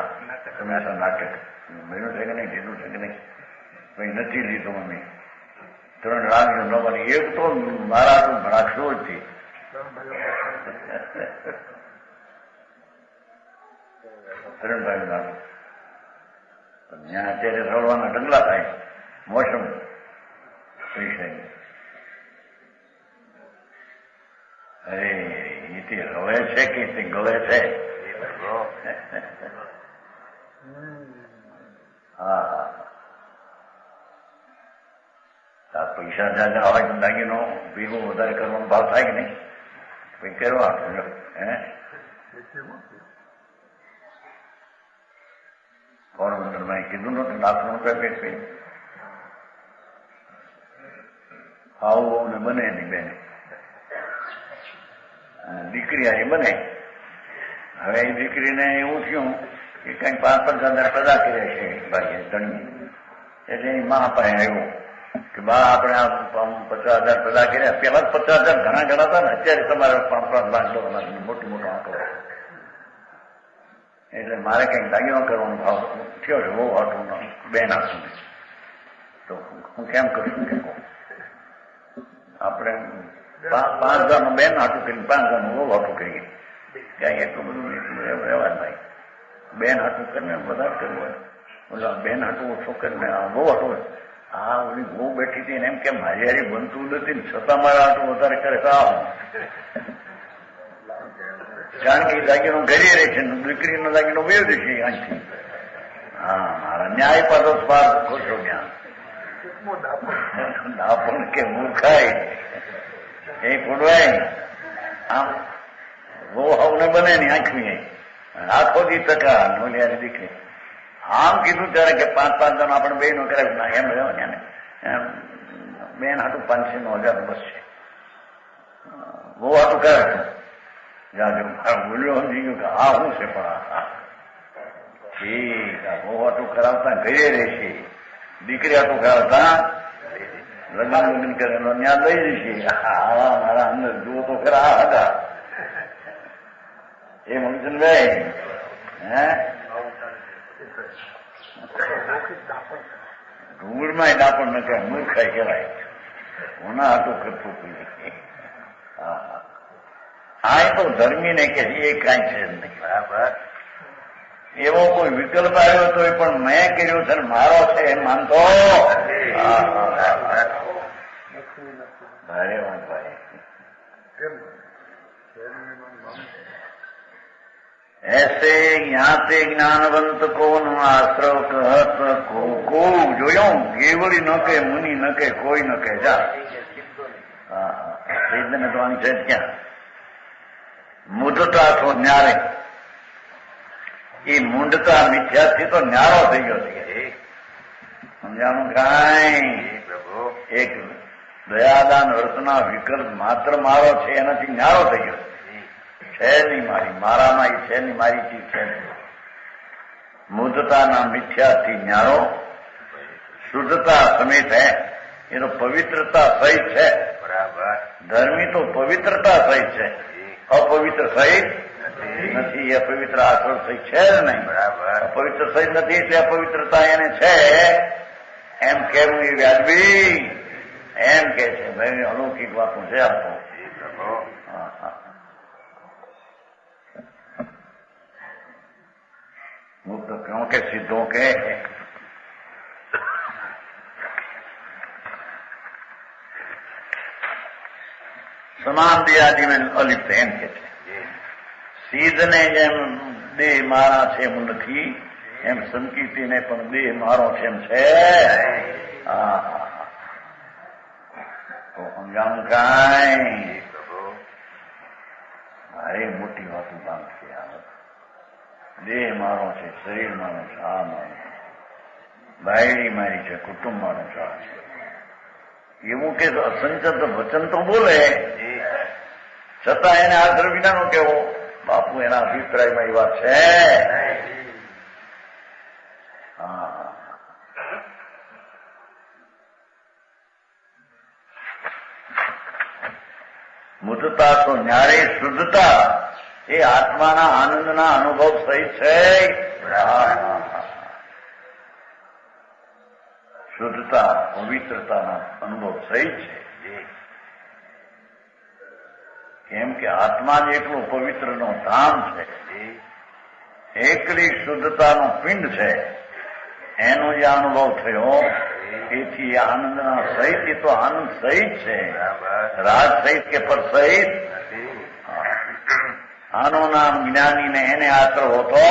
S1: તમે આ નાટક મળ્યું છે કે નહીં લીધું છે કે નહીં? ભાઈ નથી લીધું અમે 3 રાખજો ન બને એક તો મારા તો રાખશો જ છે. ત્યાં અત્યારે રડવાના ઢગલા થાય મોસમ અરે એથી રવે છે કે ગળે છે? હા પૈસા જાજા હોય તો દાગીનો ભેગું વધારે કરવાનો ભાવ થાય કે નહીં? કઈ કરવા હે પોરબંદરમાં કીધું નતું ₹1,00,000 કઈ આવું ને બને એની બેન દીકરી આ બને. હવે એ દીકરીને એવું થયું કે કઈક 5-5,000 પેદા કર્યા છે ભાઈ ધણી. એટલે એની મા પાસે આવ્યું કે બા આપણે આ 50,000 પેદા કર્યા. પેલા 50,000 ઘણા ઘણા હતા ને અત્યારે તમારે 5-5 લાખ મોટું મોટું આંકડો. એટલે મારે કઈક દાગીનો કરવાનો ભાવ થયો છે બહુ હાટું બેન હાથું. તો હું કેમ કરશું કે આપણે 5,000 બેન હાટું કરીને 5,000 બહુ હાટું કરીએ. ક્યાંય એટલું બધું રહેવા ભાઈ બેન હાટું કરીને બધા કરવું હોય. ઓલા બેન હાટું ઓછો કરીને બહુ હાટું આ ઓલી બહુ બેઠી હતી ને એમ કે મારી હારી બનતું નથી ને છતાં મારા હાટું વધારે કરે તો કારણ કે દાગીનો ઘરે રહે છે દીકરીનો દાગીનો વેવ દેશે અહીંથી. હા મારા ન્યાય પાછો સ્વાર ખોશો જ્ઞાન દાપણ કે મૂર્ખાય એ ખોડવાય આમ બહુ હવને બને ને આંખવી આખો દી ટકા નોલિયાની દીકરી આમ કીધું ત્યારે કે 5-5 જણ આપણે બે નો કરે ના એમ રહેવા ને બેન હાટું 500-9,000 બસ છે બહુ હાટું કરે બોલ્યો સમજી ગયું કે હા શું છે પણ ઠીક બહુ હાટું કરાવતા ઘરે રહેશે. દીકરી હાટું કરાવતા લગ્ન કરેલો ત્યાં લઈ જશે. હા મારા અંદર જુઓ તો ખરા હતા એ મનસુખભાઈ હે ડુંગળમાં ડાપણ ન કહેવાય મૂર્ખાઈ કહેવાય. કોના હાટું કરતું પડી. હા હા તો ધર્મી ને કે એ કાંઈ છે નહીં. બરાબર એવો કોઈ વિકલ્પ આવ્યો તો પણ મેં કર્યું છે મારો છે એમ માનતો ભારે વાત ભાઈ. ऐसे ज्ञाते ज्ञानवंत को न आश्रव कहत को જોયો કેવળી ન કે મુનિ ન કે કોઈ ન કે જા. ને તો આની છે ક્યાં મૂઢતા તો ન્યારે એ મૂંઢતા મિથ્યાથી તો ન્યારો થઈ ગયો છે. સમજાણું કાંઈ એક દયાદાન વર્તના વિકલ્પ માત્ર મારો છે એનાથી ન્યારો થઈ ગયો છે નહીં મારી મારામાં એ છે નહીં મારી ચીજ છે. મૂઢતાના મિથ્યાથી ન્યારો શુદ્ધતા સમેત હે એનો પવિત્રતા સહિત છે. ધર્મી તો પવિત્રતા સહિત છે, અપવિત્ર સહિત નથી. અપવિત્ર આચરણ સહિત છે જ નહીં. અપવિત્ર સહિત નથી એટલે અપવિત્રતા એને છે એમ કેવું એ વ્યાજબી એમ કે છે. ભાઈ અલૌકિક વાતો છે આ તો. मुक्त क्यों के सिद्धों के સમાન દેહાદી में અલિપ્ત એમ કે છે. સિદ્ધને જેમ દેહ મારા છે એમ નથી, એમ સંકીર્તિને પણ દેહ મારો છે એમ છે. તો સમજાણું કાંઈ અરે મોટી વાતો બાંધ છે. દેહ મારો છે, શરીર મારો છે, આ મારો બાયડી મારી છે, કુટુંબ મારો છે. એવું કે અસંચત વચન તો બોલે, છતાં એને આદર વિનાનો કેવો બાપુ એના અભિપ્રાયમાં એ વાત છે. મુદતા તો ન્યારે શુદ્ધતા એ આત્માના આનંદના અનુભવ સહિત છે. શુદ્ધતા પવિત્રતાના અનુભવ સહિત છે. કેમ કે આત્મા જ એકલું પવિત્રનો ધામ છે, એકલી શુદ્ધતાનો પિંડ છે. એનો જે અનુભવ થયો એથી આનંદના સહિત, એ તો આનંદ સહિત છે, રાજ સહિત કે પર સહિત. આનું નામ જ્ઞાનીને એને આશ્રય હોતો.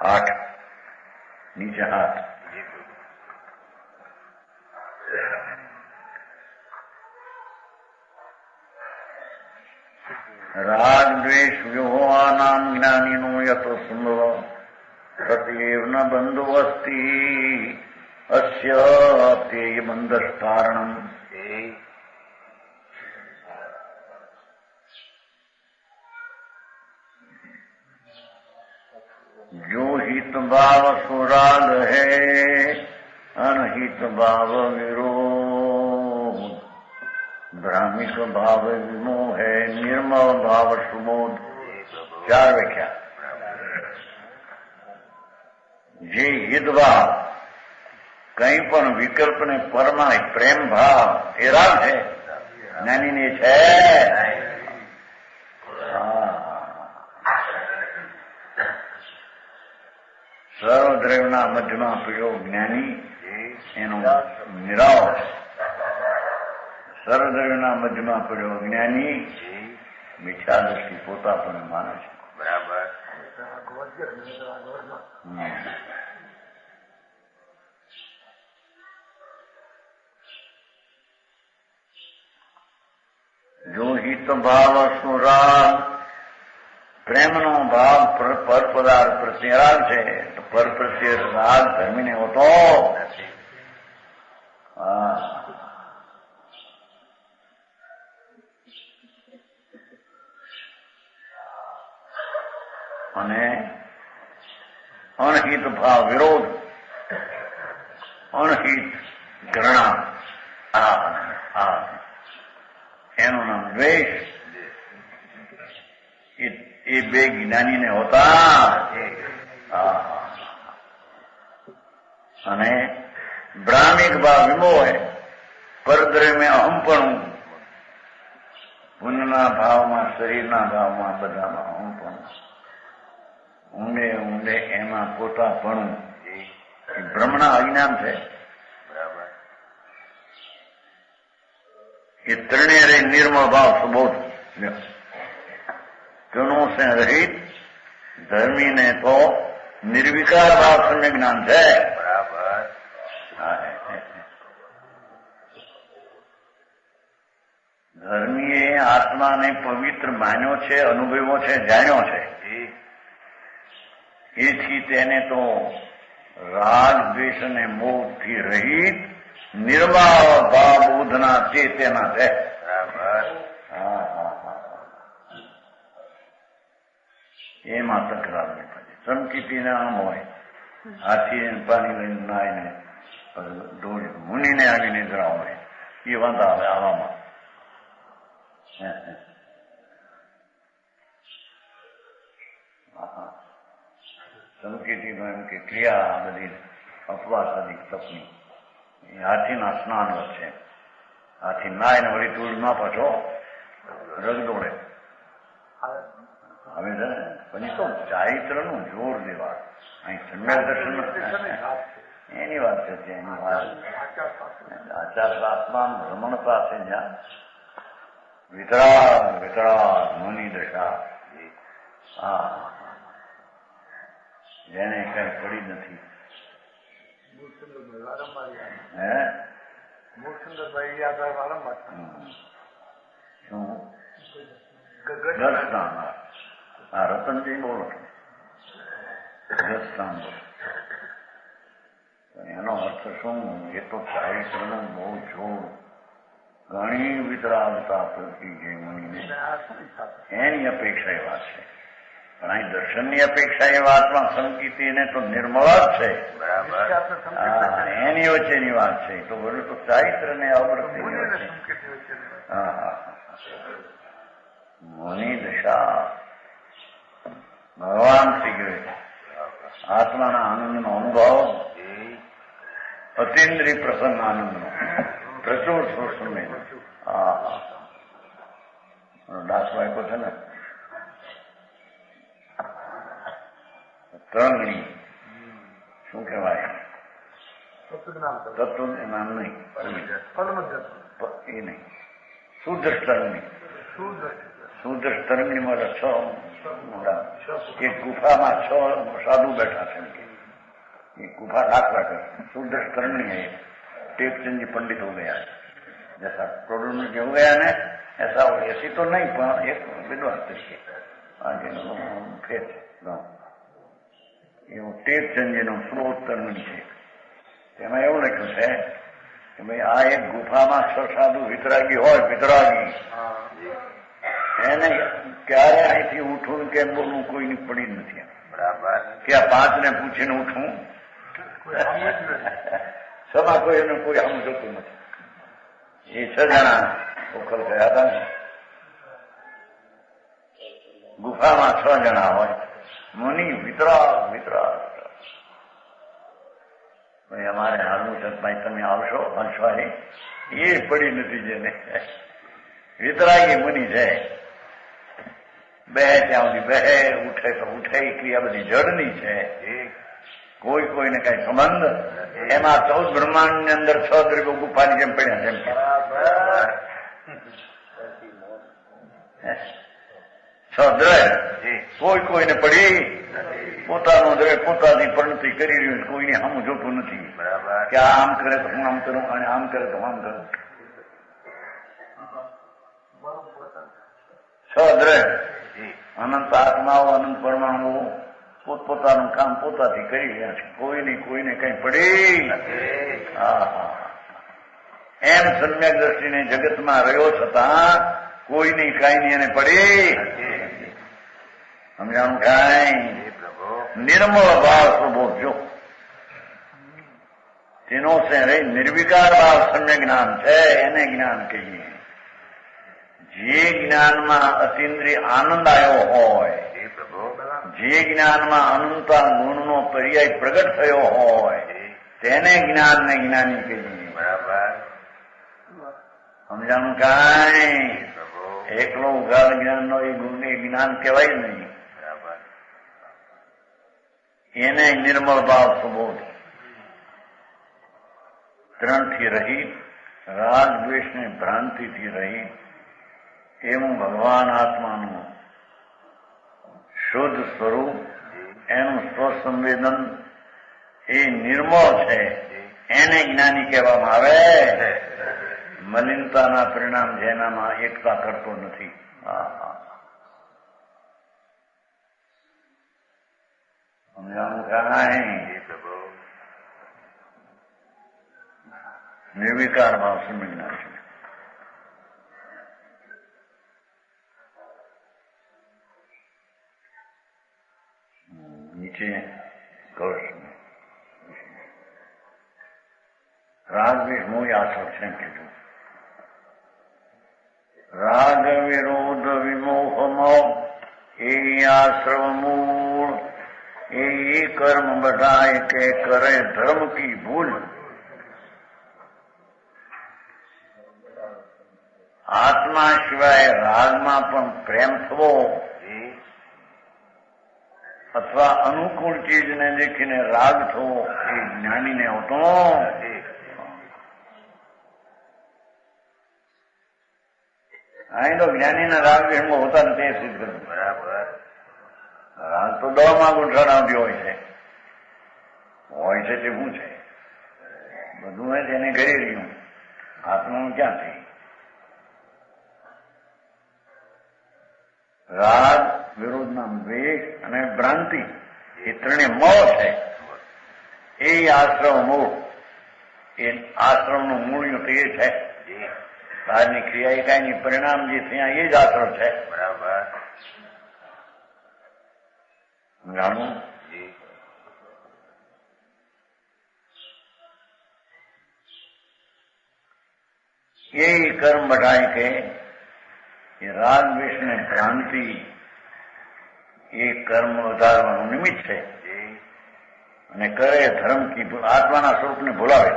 S1: 8 नीचे हाथ. राग द्वेष व्योहानाम ज्ञानिनो यतो संभव तदेव न बंधुवस्ति अस्य तेय बंधस्कारणम. जो हित भाव सुराग है अनहित भाव विरोध, भ्रामिक भाव विमोह है निर्मल भाव सुबोध. 4 व्याख्या. જે હિત ભાવ કઈ પણ વિકલ્પ ને પરમાય પ્રેમ ભાવ એ રાગ છે, જ્ઞાની ને છે. સર્વદ્રવ્યના મધ્યમાં પીડ્યો જ્ઞાની એનો નિરાવ. સર્વદ્રવ્યના મધ્યમાં પીડ્યો જ્ઞાની મીઠા દ્રષ્ટિ પોતા પણ માને છે. બરાબર. જો હિત ભાવ સુરાગ, પ્રેમનો ભાવ પર પદાર્થ પ્રત્યે રાગ છે, તો પર પ્રત્યે રાગ ધર્મીને હોતો નથી. અને અણહિત ભાવ વિરોધ, અણહિત ઘૃણા, એનું નામ દ્વેષ. એ બે જ્ઞાનીને હોતા. અને ભ્રામિક ભાવ વિમોહ, પરદ્રવ્ય અહમપણું, પુણ્યના ભાવમાં શરીરના ભાવમાં બધામાં અહમપણું, ઊંડે ઊંડે એમાં પોતાપણું, એ બ્રહ્મણા અજ્ઞાન છે. બરાબર. એ ત્રણેય રે નિર્મળ ભાવ સુબોધ, ત્રણોं से रहित धर्मी ने तो निर्विकार भाव सम्य ज्ञान है. बराबर. ધર્મીએ આત્માને પવિત્ર માન્યો છે, અનુભવ્યો છે, જાણ્યો છે. એથી તેને તો રાગ દ્વેષ અને મોહથી રહિત નિર્મળ ભાવ બોધના ચેતના છે. એમાં તકરાર નહીં પડે. ચમકીતીને આમ હોય, હાથી પાણી લઈને નાઈને દોડી મુનિને આવી નિદ્રા હોય, એ વાંધા આવે આવામાં. ચમકીતીનો એમ કે ક્રિયા બધી અપવાસ અધિક તપની એ હાથીના સ્નાન વચ્ચે હાથી નાયને વળી ટૂળમાં પાછો રગદોડે હવે છે ને. પછી તો ચારિત્રનું જોર દેવા અહીં સમ્યક દર્શન એની વાત છે. એની વાત આચાર શાસ્ત્રમાં ભ્રમણતા છે જ્યાં વિતરાગ વિતરાગ મુનિ દશા. હા, જેને કઈ પડી નથી. હા, રતનજી બોલો ગસ્તાન બોલો. એનો અર્થ શું? એ તો ચારિત્રનું બહુ જોર, ઘણી વિતરાગતા પ્રતિ જે મુનિને એની અપેક્ષા એ વાત છે. પણ અહીં દર્શનની અપેક્ષા એ વાતમાં સંકિતીને તો નિર્મળ જ છે. એની વચ્ચેની વાત છે. તો બોલું તો ચારિત્ર ને અવૃત્તિની વચ્ચે. મુનિ દશા ભગવાન શ્રી ગયો આત્માના આનંદનો અનુભવ, અતિન્દ્રિય પ્રસન્ન આનંદનો પ્રચુર સુસમેય. દાસવા આપ્યો છે ને ત્રણની શું કહેવાય? તત્વ નામ નહીં, એ નહીં, સુદ્રષ્ટરંગની. સુદ્રષ્ટરંગની મારે 6 મોટા એક ગુફામાં 6 સાધુ બેઠા છે. ये गुफा दाखला कर सुदृष्टरणी है. टेकचंद जी पंडित हो गया जैसा प्रोडून जो हो गया ने ऐसा हो. ऐसी तो नहीं પણ એક વિદ્વાન તરીકે આજે ફેર છે એવું ટેકચંદજીનું સ્લોતરણી છે. તેમાં એવું લખ્યું છે કે ભાઈ આ એક ગુફામાં 6 સાધુ વિતરાગી હોય, વિતરાગી એને ક્યારે અહીંથી ઉઠવું કેમ બોલવું કોઈની પડી નથી. બરાબર કે આ 5 ને પૂછીને ઉઠવું સભા કોઈ એનું કોઈ આમ જોતું નથી. એ 6 જણા ઓખલ ગયા હતા ને ગુફામાં 6 જણા હોય, મુનિ વિતરાગ વિતરાગ. અમારે હાલનું છે ભાઈ તમે આવશો હંસવાળી એ પડી નથી જેને વિતરાગી મુનિ છે. બે ત્યાં સુધી બે, ઉઠે તો ઉઠે. ક્રિયા બધી જડની છે. કોઈ કોઈને કઈ સંબંધ. એમાં 14 બ્રહ્માંડ ની અંદર 6 દ્રવ્યો ગુફાની જેમ પડ્યા જેમ કે 6 દ્રવ્ય કોઈ કોઈને પડી. પોતાનો દ્રવ્ય પોતાની પરિણતિ કરી રહ્યું, કોઈને આમ જોતું નથી કે આમ કરે તો હું આમ કરું અને આમ કરે તો આમ કરું. 6 દ્રવ્ય અનંત આત્માઓ, અનંત પરમાણુ પોતપોતાનું કામ પોતાથી કરી રહ્યા છે. કોઈને કઈ પડી. એમ સમ્યક દ્રષ્ટિને જગતમાં રહ્યો છતાં કોઈની કાંઈ એને પડી. સમજાણું? કાંઈ નિર્મળ ભાવ સ્વભાવ જો તેનો છે રે નિર્વિકાર ભાવ સમ્યક જ્ઞાન છે. એને જ્ઞાન કહીએ. જે જ્ઞાનમાં અતિન્દ્રિય આનંદ આવ્યો હોય, જે જ્ઞાનમાં અનંતા ગુણનો પર્યાય પ્રગટ થયો હોય તેને જ્ઞાનને જ્ઞાની કહીએ. બરાબર સમજાણું? કાંઈ એકલો ઉઘાડ જ્ઞાનનો એ ગુણ એ જ્ઞાન કહેવાય નહીં. એને નિર્મળ ભાવ સુબોધ, 3થી રહિત, રાગ દ્વેષની ભ્રાંતિથી રહિત એવું ભગવાન આત્માનું શુદ્ધ સ્વરૂપ, એનું સ્વસંવેદન એ નિર્મળ છે. એને જ્ઞાની કહેવામાં આવે. મલિનતાના પરિણામ જેનામાં એકતા કરતો નથી. સમજાણું? કાંઈ निर्विकार भाव से मिलना चाहिए। नीचे कलश में राग द्वेष मोह आश्रव છે કીધું। રાગ વિરોધ વિમોહ મોહ એ આશ્રવ મૂળ એ કર્મ બધાય કે કરે ધર્મ की ભૂલ। આત્મા સિવાય રાગમાં પણ પ્રેમ થવો અથવા અનુકૂળ ચીજને દેખીને રાગ થવો એ જ્ઞાનીને હોતો। અહીં તો જ્ઞાનીના રાગ દ્વેષમાં હોતા નથી એ સિદ્ધ કર્યું। બરાબર, રાગ તો દવામાં ગૂંઠણાવતી હોય છે તે શું છે? બધું હોય તેને ઘરે રહ્યું, આત્માનું ક્યાંથી? રાગ વિરોધના દ્વેષ અને ભ્રાંતિ એ ત્રણે મોહ છે। એ આશ્રમ મોહ એ આશ્રમનું મૂળ્યું તો એ છે। બહારની ક્રિયા એકાયની પરિણામ જે થયા એ જ આશ્રમ છે। બરાબર, જાણવું? એ કર્મ બઢાય કે એ રાગ દ્વેષ ને ભ્રાંતિ એ કર્મ વધારવાનું નિમિત્ત છે અને કરે ધર્મ કી ભૂલ, આત્માના સ્વરૂપને ભૂલાવે।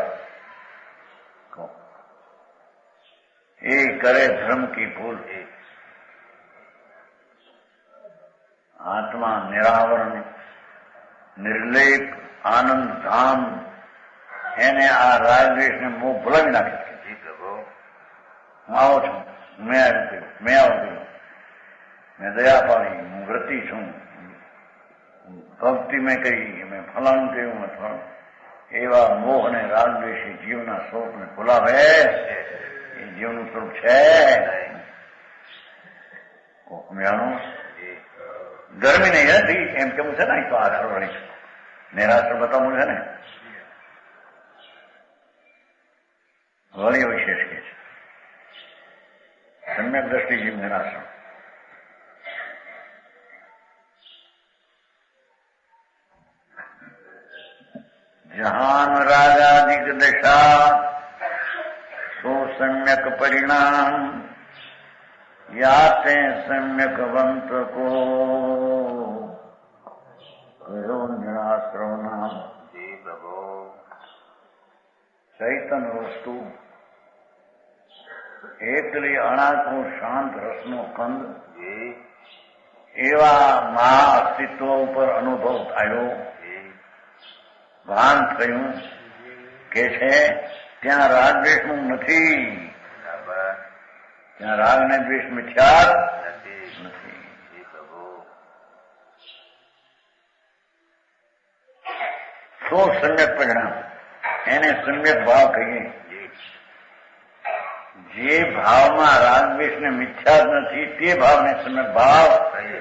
S1: એ કરે ધર્મ કી ભૂલ। આત્મા નિરાવરણ નિર્લેપ આનંદ ધામ એને આ રાગ દ્વેષ ને મોહ ભૂલાવી નાખે છે। હું આવો છું, મેં આવું કર્યું, મેં દયા પાડી, હું વ્રતી છું, ભક્તિ મેં કરી, મેં ફલાણું કર્યું અથવા એવા મોહ અને રાગ દ્વેષી જીવના સ્વરૂપને ભૂલાવે એ જીવનું સ્વરૂપ છે। જાણું? ગરમી નહીં હતી એમ કેવું છે ને, તો આશ્રમ વળી છે નિરાશ્ર બતાવવું છે ને, વળી વિશેષ કે છે સમ્યક દ્રષ્ટિ જીવ નિરાશ્રમ। जहान रागादिक दशा सो सम्यक परिणाम याते सम्यक वंत को करो निराश्रव नाम। चैतन वस्तु એકલી અણાતું શાંત રસનો કંદ એવા મહા અસ્તિત્વ ઉપર અનુભવ થયો, ભાન થયું કે છે ત્યાં રાગ દ્વેષનું નથી, ત્યાં રાગ ને દ્વેષ મિથ્યા નથી। તો સમ્યક પરિણામ એને સમ્યક ભાવ કહીએ। જે ભાવમાં રાગ દ્વેષ ને મિથ્યા જ નથી તે ભાવને સમ્યક ભાવ કહીએ।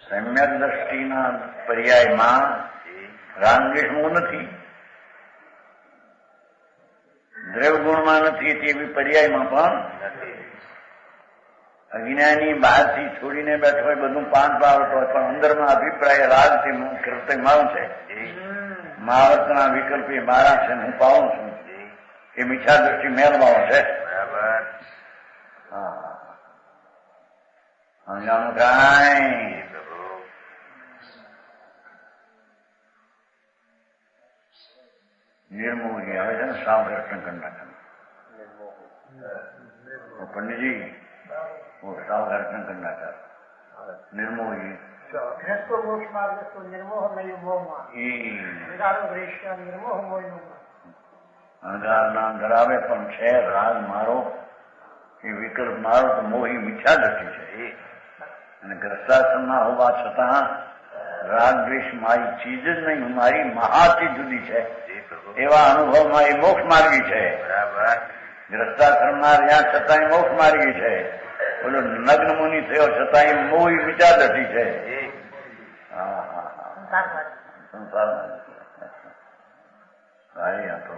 S1: સમ્યક દ્રષ્ટિના પર્યાયમાં રાગ દ્વેષ મોહ નથી, દ્રવ્ય ગુણમાં નથી તેવી પર્યાયમાં પણ નથી। અજ્ઞાની બહારથી છોડીને બેઠો હોય, બધું પાન પાવતો હોય, પણ અંદરમાં અભિપ્રાય રાગથી કૃત્ય મારું છે, મહાવર્તના વિકલ્પ એ મારા છે, હું પાઉં છું, એ મિથ્યા દ્રષ્ટિ મેળવાઓ છે। બરાબર, સમજાણું કાંઈ? નિર્મોહી આવે છે ને સાવ દર્શન કરનાર પંડિતજી, સાવ દર્શન કરનાર નિર્મોહી અહંકાર નામ ધરાવે પણ છે રાગ મારો, એ વિકલ્પ મારો તો મોહી મિથ્યા દ્રષ્ટિ છે। અને ગ્રસ્તાશ્રમમાં હોવા છતાં રાગ દ્વેષ મારી ચીજ જ નહીં, મારી મહાચીજ જુદી છે એવા અનુભવમાં એ મોક્ષ માર્ગી છે। બરાબર, ગ્રસ્તાશ્રમમાં રહ્યા છતાં મોક્ષ માર્ગી છે, બોલો નગ્ન મુનિ થયો છતાં એ મોહી મિથ્યા દ્રષ્ટિ છે। સંસારમાં ભાઈ આ તો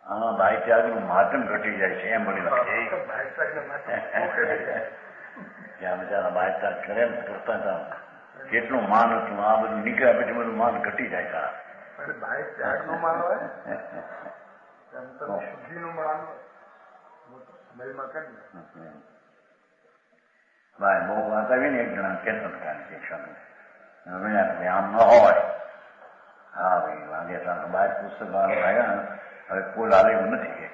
S1: આમાં ભાઈ ત્યાગનું મહાત્મ ઘટી જાય છે એમ બોલી જ્યાં બિચારા ભાઈ ત્યાગ કરે એમ કરતા હતા કેટલું માન હતું આ બધું નીકળ્યા પછી બધું માન ઘટી જાય તા
S2: ભાઈ ત્યાગ નું માન હોય શુદ્ધિ નું માન હોય
S1: ભાઈ બહુ વાત આવી ને એક જણા કેતન આમ ન હોય હા ભાઈ વાગે બાર પુસ્તક બહાર આવ્યા હવે પુલ હાલે એવું નથી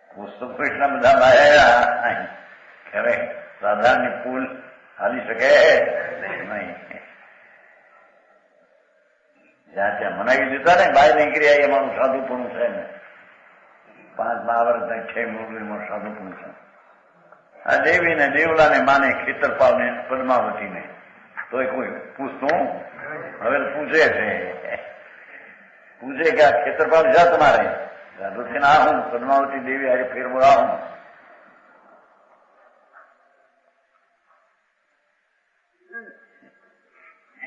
S1: પુસ્તકો એટલા બધા લાયા ખરે સાધારણ પુલ હાલી શકે નહીં જ્યાં ત્યાં મનાવી દીધા ને બહાર નીકળી આવી અમારું સાધુપણું છે ને 5 મહાભારત 6 મૂળમાં સાધુપણું છે આ દેવી ને દેવલા ને માને ખેતરપાલ ને પદ્માવતી ને તો કોઈ પૂછતું હવે પૂછે છે પૂછે કે આ ખેતરપાલ જા તમારે સાધુથી ના હું પદ્માવતી દેવી આજે ફેર બોલાવું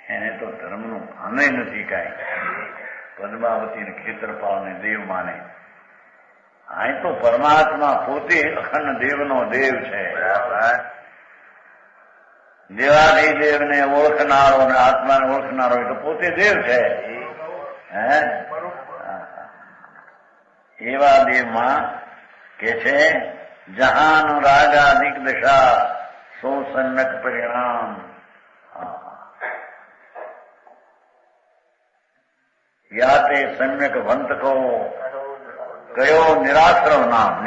S1: એને તો ધર્મનું ભાન નથી કાંઈ પદ્માવતી ને ખેતરપાલ ને દેવ માને અહીં તો પરમાત્મા પોતે અખંડ દેવનો દેવ છે દેવાધિદેવને ઓળખનારો ને આત્માને ઓળખનારો એ તો પોતે દેવ છે હે એવા દેવમાં કે છે જહાન રાગાધિક દશા સો સન્નક પરિણામ યાતે સમ્યક વંતકો કયો નિરાશ્રવ નામ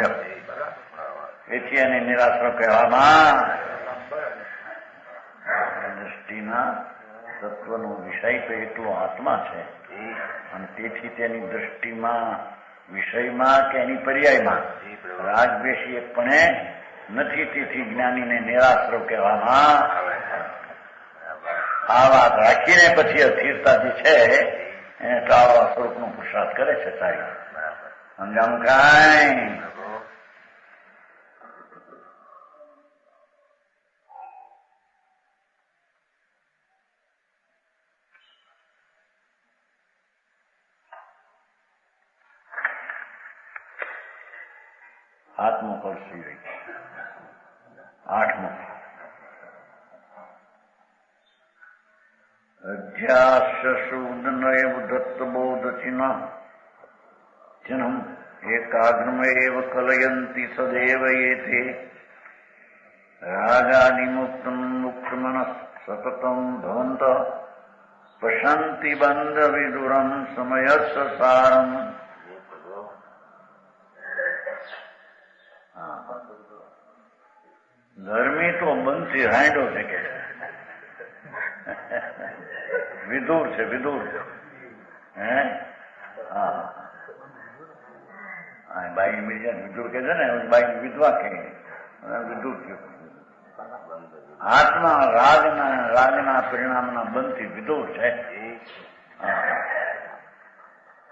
S1: એથી એને નિરાશ્રવ કહેવામાં દ્રષ્ટિના તત્વનો વિષય તો એટલો આત્મા છે અને તેથી તેની દ્રષ્ટિમાં વિષયમાં કે એની પર્યાયમાં રાગદ્વેષી એકપણે નથી તેથી જ્ઞાનીને નિરાશ્રવ કહેવામાં આ વાત રાખીને પછી અસ્થિરતા જે છે એને ટાળવા સ્વરૂપનો પુરુષાર્થ કરે છે સાહેબ સમજાવું કાંઈ આત્મો પરસી રહી 8મો અધ્યાસૂદનૈવ દત્તબોધચિહ્નમ એકાગ્રમેવ કલયંતિ સદેવ એતે રાગાદિમુક્તમ મુક્તમનઃ સતતમ ભવંત પશ્યન્તિ બંધ વિદુરમ સમયસ્સ સારમ ધર્મી તો બંધથી હાંડો છે કે વિદુર છે વિદુર હે હા બાઈ બીજા વિદુર કે છે ને બાઈ વિધવા કે વિદુર થયું આત્મા રાગના પરિણામના બંધથી વિદુર છે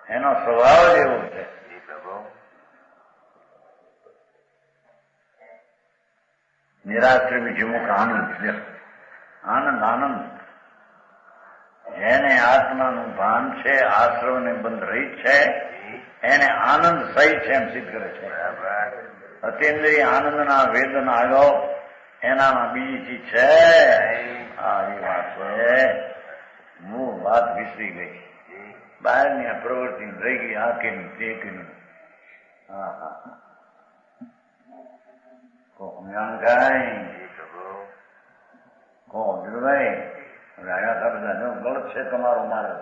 S1: એનો સ્વભાવ જ એવો છે નિરાશ્રય વિમુખ આનંદ આનંદ આનંદ જેને આત્માનું ભાન છે આશ્રવને બંધ રહી છે એને આનંદ સહી છે એમ સિદ્ધ કરે છે અતિન્દ્રિય આનંદના વેદન આવ્યો એનામાં બીજી ચીજ છે આ એ વાત છે મૂળ વાત વિસરી ગઈ બહારની આ પ્રવૃત્તિ રહી ગઈ આ કે નહીં તે કે નહીં હા હા ગલત છે તમારો મારે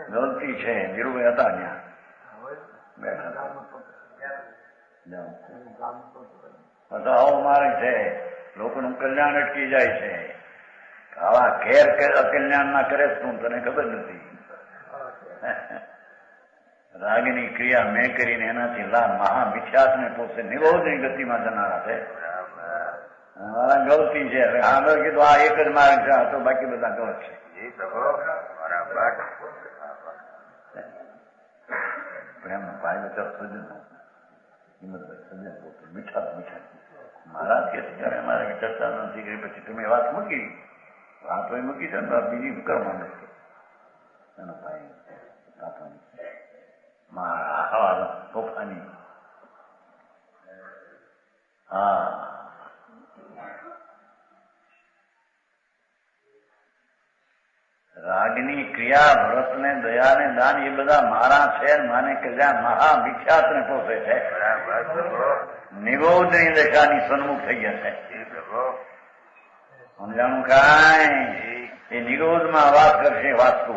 S1: ગલતી છે ધીરુભાઈ હતા ત્યાં બેઠા આવું મારે છે લોકોનું કલ્યાણ અટકી જાય છે આવા ઘેર અકલ્યાણ ના કરે શું તને ખબર નથી રાગની ક્રિયા મેં કરીને એનાથી મહા મિથ્યાત્ને પોતે નિરોધની ગતિમાં જનારા છે મારા ગલતી છે આગળ કીધું આ એક જ માર્ગ છે આ તો બાકી બધા ગલત છે પ્રેમ ભાઈ બચાર સજ્જન હિંમતભાઈ સજ્જન પોતે મીઠા મીઠા મહારાજ કે ત્યારે મારે ચર્ચા નથી કરી, પછી તમે વાત મૂકી, વાતો મૂકી છે ને બીજી કરવા માંડો છો એનો ભાઈ મારા હવા તોફાની. હા, રાગની ક્રિયા, વ્રત ને દયા ને દાન એ બધા મારા છે. માને કલ્યાણ મહા વિખ્યાત ને પોતે છે. નિરોધની દશાની સન્મુખ થઈ ગયા છે. સમજાણું કાંઈ? એ નિરોધમાં વાત કરશે વાસ્તુ,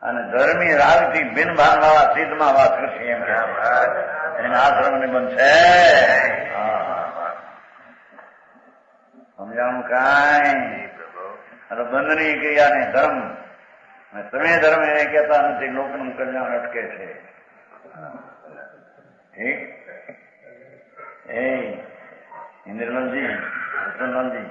S1: અને ધર્મી રાગથી બિન ભાનવાળા સિદ્ધમાં વાત કરશે એમ કે એના આશ્રમ ને બનશે. સમજાણું કાંઈ? અને બંધની ક્રિયા ને ધર્મ, તમે ધર્મ એને કહેતા નથી, લોકોનું કલ્યાણ અટકે છે. ઠીક? એ ઇન્દ્રલાલજી, રતનલાલજી,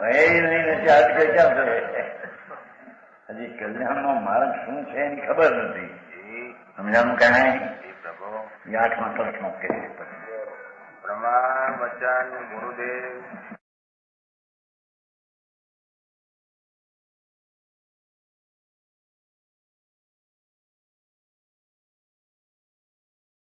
S1: રહી નહીં નથી અટકે ક્યાં છે? હજી કલ્યાણનો માર્ગ શું છે એની ખબર નથી. સમજાણું કાંઈ? 8મા કલ્પમાં કહે છે
S2: પ્રમાણ વચન ગુરુદેવ